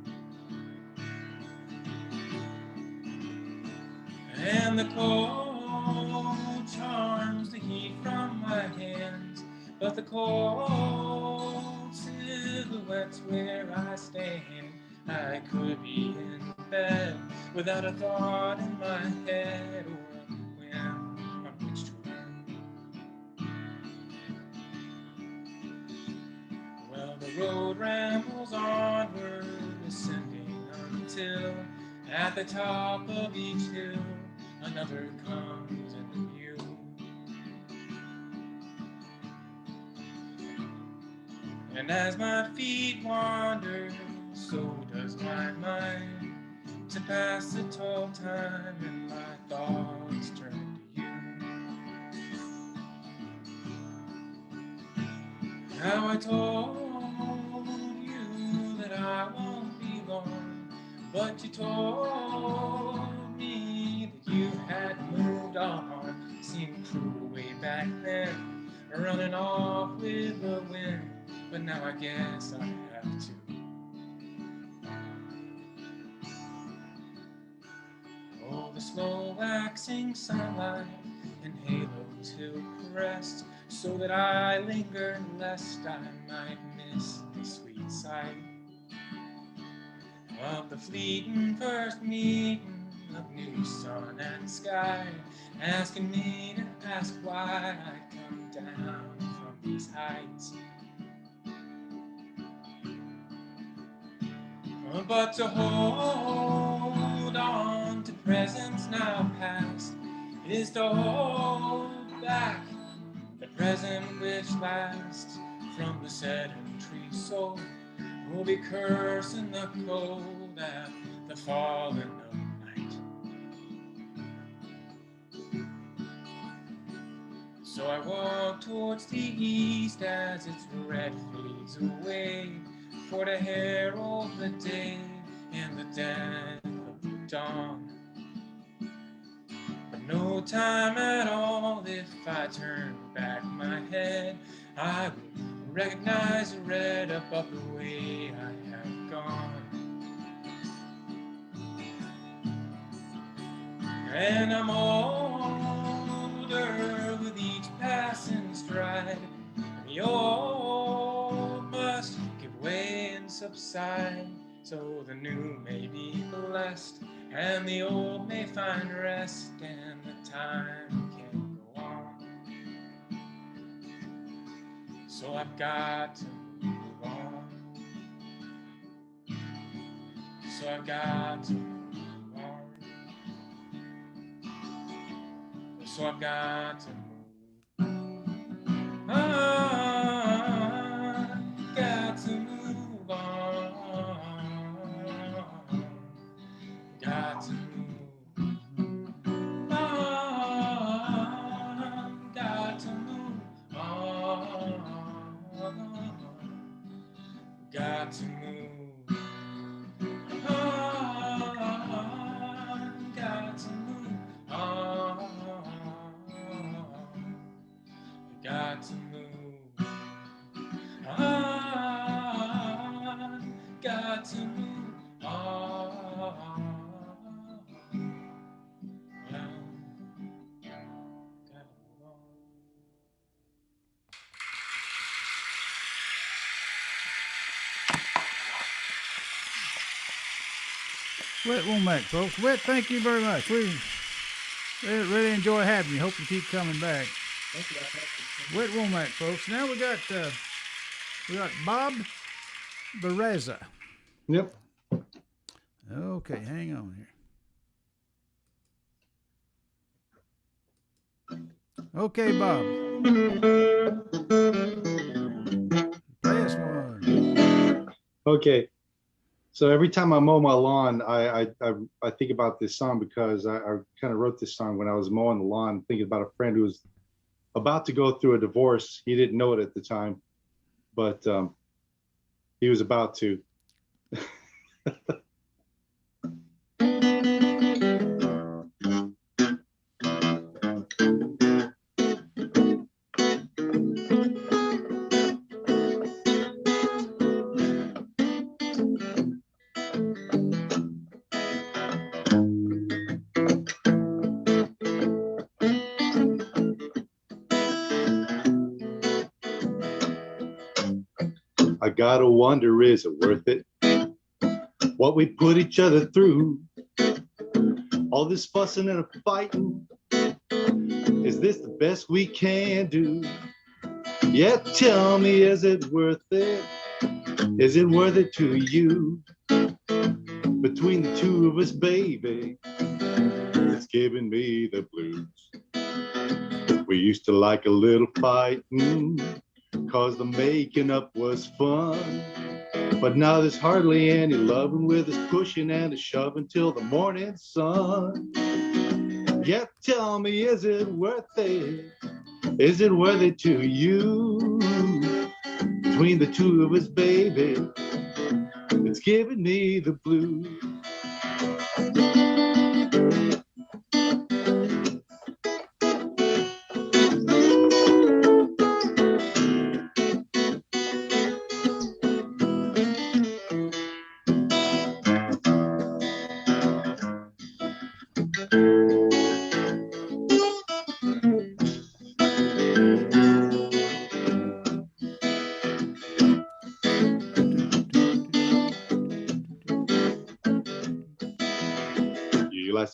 And the cold charms the heat from my hands, but the cold silhouette's where I stand. I could be in bed without a thought in my head or a whim on which to run. Well, the road rambles onward, ascending until at the top of each hill another comes into view. And as my feet wander, so does my mind, to pass the tall time and my thoughts turn to you. How I told you that I won't be long, but you told me that you had moved on. Seemed cruel way back then, running off with the wind, but now I guess I have to. Oh, the slow waxing sunlight and halos he'll caress, so that I linger lest I might miss the sweet sight of the fleeting first meeting of new sun and sky, asking me to ask why I come down from these heights. But to hold on to presents now past is to hold back the present which lasts. From the sedentary soul will be cursing the cold at the falling of night. So I walk towards the east as its red fades away, for to herald the day and the death of the dawn. But no time at all, if I turn back my head, I will recognize the red above the way I have gone. And I'm older with each passing stride, and the old must give way and subside, so the new may be blessed, and the old may find rest, and the time can go on. So I've got to move on. So I've got to move on. So I've got to move on. Got to move on. Got to move on. Got to move on. Got to move on. Got to move on. Got to move on. Got to move on. Witt Womack, folks. Witt, thank you very much. We really enjoy having you. Hope you keep coming back. Witt Womack, folks. Now we got Bob Barraza. Yep. Okay, hang on here. Okay, Bob. Play us one. Okay. So every time I mow my lawn, I think about this song because I kind of wrote this song when I was mowing the lawn, thinking about a friend who was about to go through a divorce. He didn't know it at the time, but he was about to. I gotta wonder, is it worth it? What we put each other through, all this fussing and fighting, is this the best we can do? Yeah, tell me, is it worth it? Is it worth it to you? Between the two of us, baby, it's giving me the blues. We used to like a little fighting, 'cause the making up was fun. But now there's hardly any loving, with us pushing and a shoving till the morning sun. Yeah, tell me, is it worth it? Is it worth it to you? Between the two of us, baby, it's giving me the blues.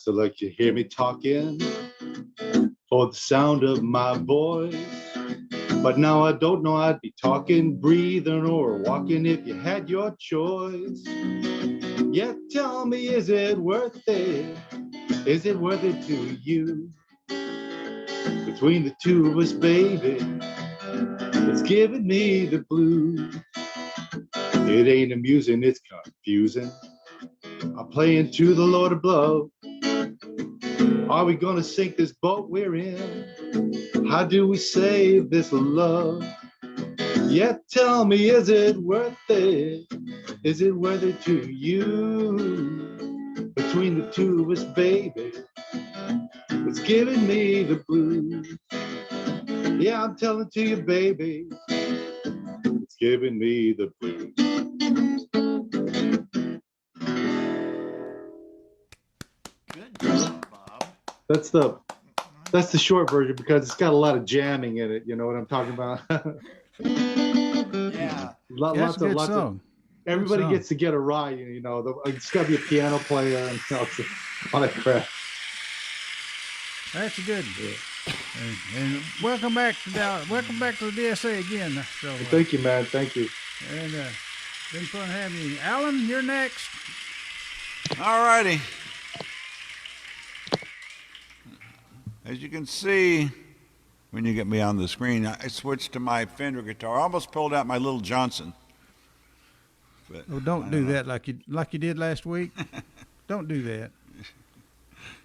So like you hear me talking, or the sound of my voice. But now I don't know I'd be talking, breathing, or walking if you had your choice. Yeah, tell me, is it worth it? Is it worth it to you? Between the two of us, baby, it's giving me the blues. It ain't amusing, it's confusing. I'm playing to the Lord above. Are we gonna sink this boat we're in? How do we save this love? Yeah, tell me, is it worth it? Is it worth it to you? Between the two of us, baby, it's giving me the blues. Yeah, I'm telling to you, baby, it's giving me the blues. Good job, Bob. That's the short version because it's got a lot of jamming in it. You know what I'm talking about? Yeah. That's a good song. Everybody song. gets to get a ride. You know, it's got to be a piano player and all that crap. That's good. Yeah. And welcome back to the DSA again. So, Thank you, man. Thank you. And been fun having you. Alan, you're next. All righty. As you can see, when you get me on the screen, I switched to my Fender guitar. I almost pulled out my little Johnson. But Oh, don't do that like you did last week. Don't do that.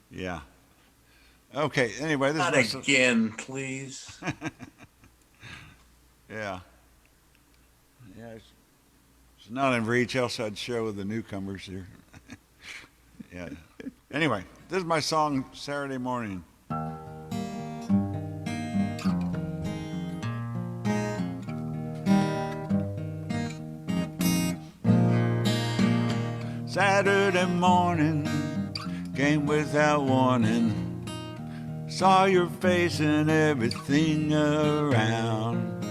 Yeah. Okay. Anyway, this Not is again, please. Yeah. Yeah. It's not in reach, else I'd show the newcomers here. Yeah. Anyway, this is my song, Saturday Morning. Saturday morning came without warning. Saw your face and everything around.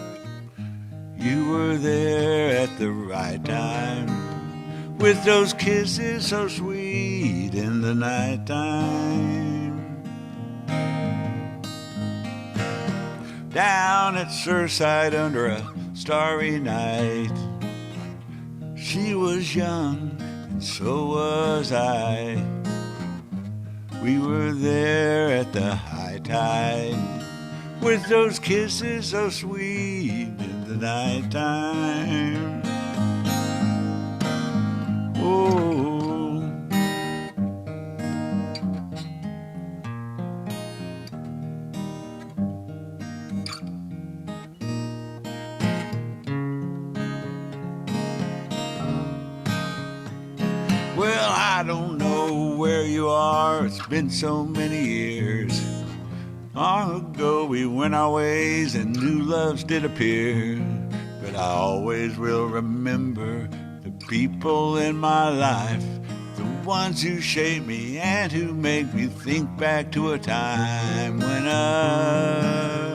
You were there at the right time with those kisses so sweet sweet in the nighttime. Down at Surfside under a starry night, she was young and so was I. We were there at the high tide, with those kisses so sweet in the nighttime. Oh, well, I don't know where you are. It's been so many years. Long ago we went our ways and new loves did appear. But I always will remember the people in my life, the ones who shaped me and who make me think back to a time when a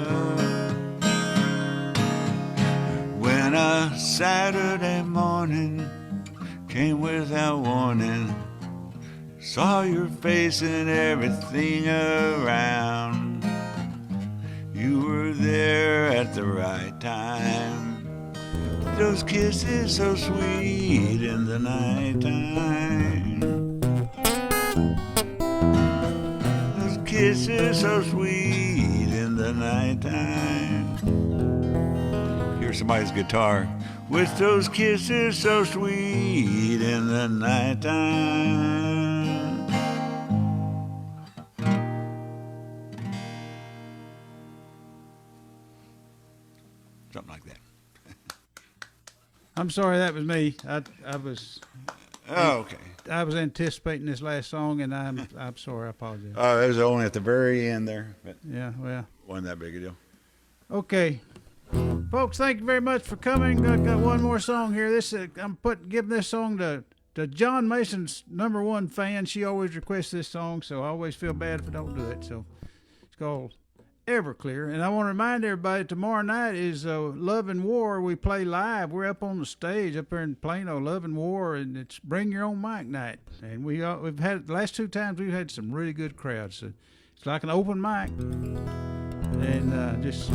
Saturday morning came without warning. Saw your face and everything around. You were there at the right time. Those kisses so sweet in the nighttime. Those kisses so sweet in the nighttime. Here's somebody's guitar. With those kisses so sweet in the nighttime. Something like that. I'm sorry, that was me. I was. Oh, okay. I was anticipating this last song, and I'm sorry. I apologize. Oh, it was only at the very end there, but Yeah, well. wasn't that big a deal. Okay, folks, thank you very much for coming. I got one more song here. Giving this song to John Mason's #1 fan. She always requests this song, so I always feel bad if I don't do it. So it's called Everclear, and I want to remind everybody tomorrow night is Love and War. We play live. We're up on the stage up here in Plano, Love and War, and it's Bring Your Own Mic night. And we've had the last 2 times we've had some really good crowds. So it's like an open mic, and just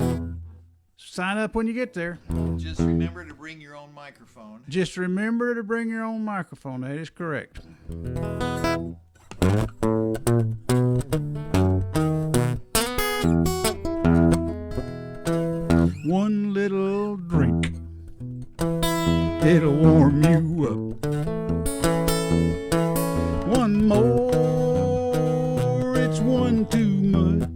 sign up when you get there. Just remember to bring your own microphone. Just remember to bring your own microphone. That is correct. One little drink, it'll warm you up. One more, it's one too much.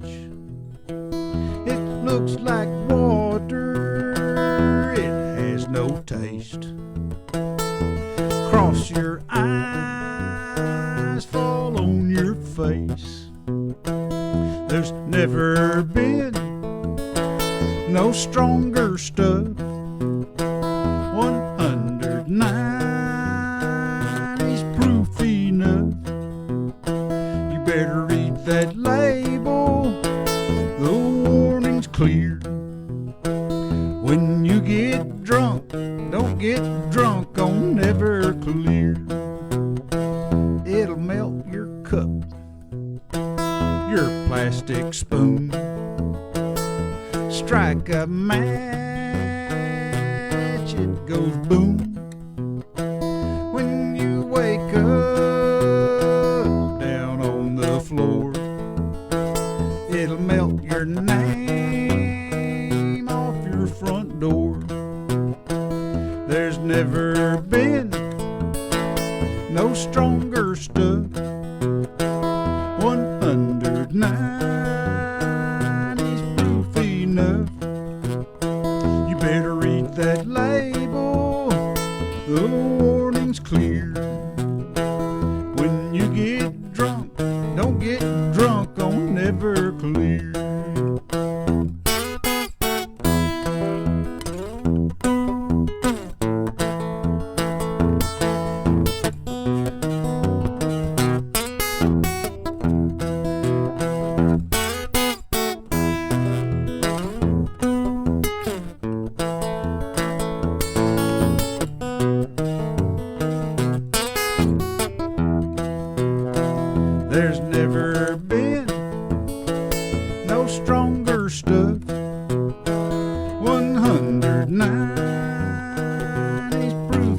It looks like water, it has no taste. Cross your eyes, fall on your face. There's never been no stronger stuff. 109 is proof enough. You better read that label, the warning's clear. When you get drunk, don't get drunk on Everclear. It'll melt your cup, your plastic spoon. Strike a match, it goes boom. When you wake up down on the floor, it'll melt your name off your front door. There's never been no stronger stuff. 109 is proof enough. You better read that label, the warning's clear. When you get drunk, don't get drunk on Everclear.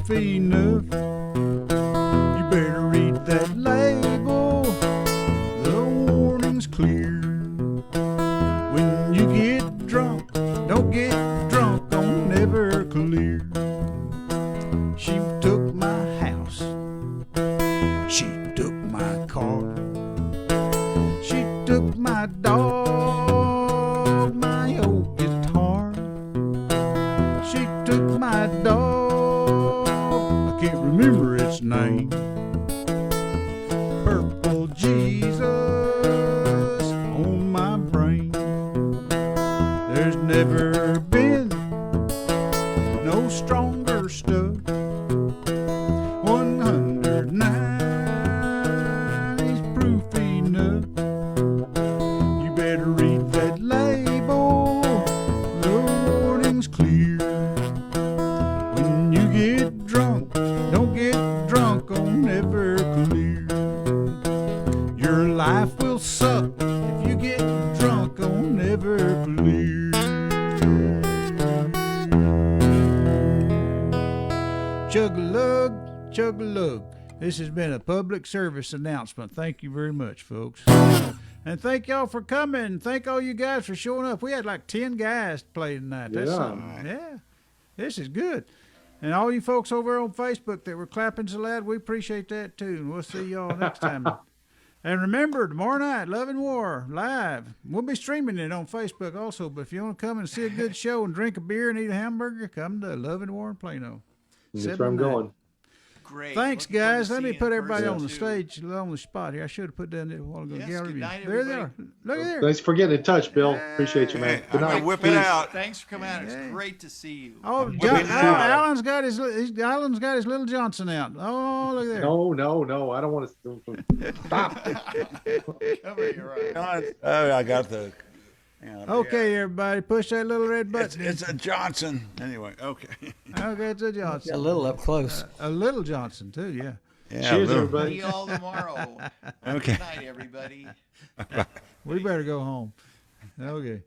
proof enough. You better read that label. The warning's clear. When you get drunk, don't get drunk on Everclear. She took my house. She took my car. She took my dog, my old guitar. She took my dog, I can't remember its name. Purple Jesus on my brain. There's never been no stronger stuff. 109 is proof enough. You better read that label. The warning's clear. When you get drunk, don't get drunk on Everclear. Your life will suck if you get drunk on Everclear. Chug-a-lug, chug-a-lug. This has been a public service announcement. Thank you very much, folks. And thank y'all for coming. Thank all you guys for showing up. We had like 10 guys play tonight. That's something. Yeah. This is good. And all you folks over on Facebook that were clapping so loud, we appreciate that too. And we'll see y'all next time. And remember, tomorrow night, Love and War, live. We'll be streaming it on Facebook also. But if you want to come and see a good show and drink a beer and eat a hamburger, come to Love and War in Plano. That's where I'm going. Great. Thanks, Looking forward to guys. Let me seeing put in everybody person, on the too. stage, on the spot here. I should have put that in there a while ago. Yes, Gallery good view. night, There they are. everybody. Look at there. Thanks for getting in touch, Bill. Appreciate you, man. Good I'm night. gonna whip it out. Thanks for coming out. It's great to see you. Oh, whipping it out. Alan's got his little Johnson out. Oh, look there. No. I don't want to. Stop. Come here, right. Oh, I got the. Hang on. Okay, everybody, push that little red button. It's a Johnson. Anyway, okay. Okay, it's a Johnson. A little up close. A little Johnson, too, yeah. Yeah, Cheers, little- everybody. See you all tomorrow. Okay. Good night, everybody. We better go home. Okay.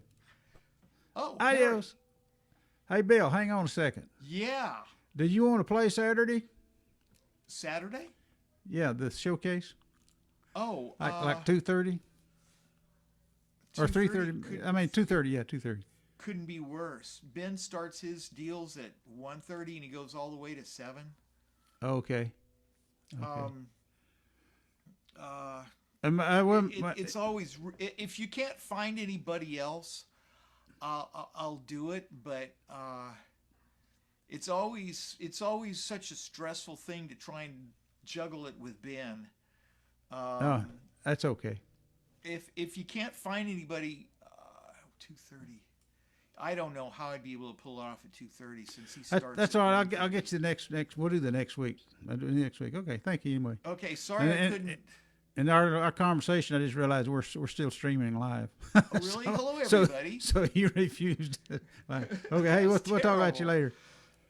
Oh, Adios. Hey, Bill, hang on a second. yeah. Did you want to play Saturday? Saturday? Yeah, the showcase? Oh, Like 2:30? Or 3:30? I mean, 2:30, yeah, 2:30. Couldn't be worse. Ben starts his deals at 1:30 and he goes all the way to 7. Okay. It's always, if you can't find anybody else, I'll do it. But it's always such a stressful thing to try and juggle it with Ben. Oh, that's okay. If you can't find anybody, 2:30. I don't know how I'd be able to pull it off at 2:30 since he starts. That's all right. I'll get you the next. We'll do the next week. I'll do the next week. Okay. Thank you anyway. Okay. Sorry, I couldn't. In our conversation, I just realized we're still streaming live. Oh, really? Hello, everybody. So you refused. Okay. Hey, we'll talk about you later.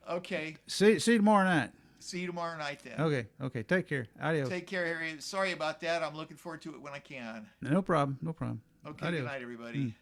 Okay. See you tomorrow night. See you tomorrow night then. Okay. Take care. Adios. Take care, Harry. Sorry about that. I'm looking forward to it when I can. No problem. Okay. Adios. Good night, everybody.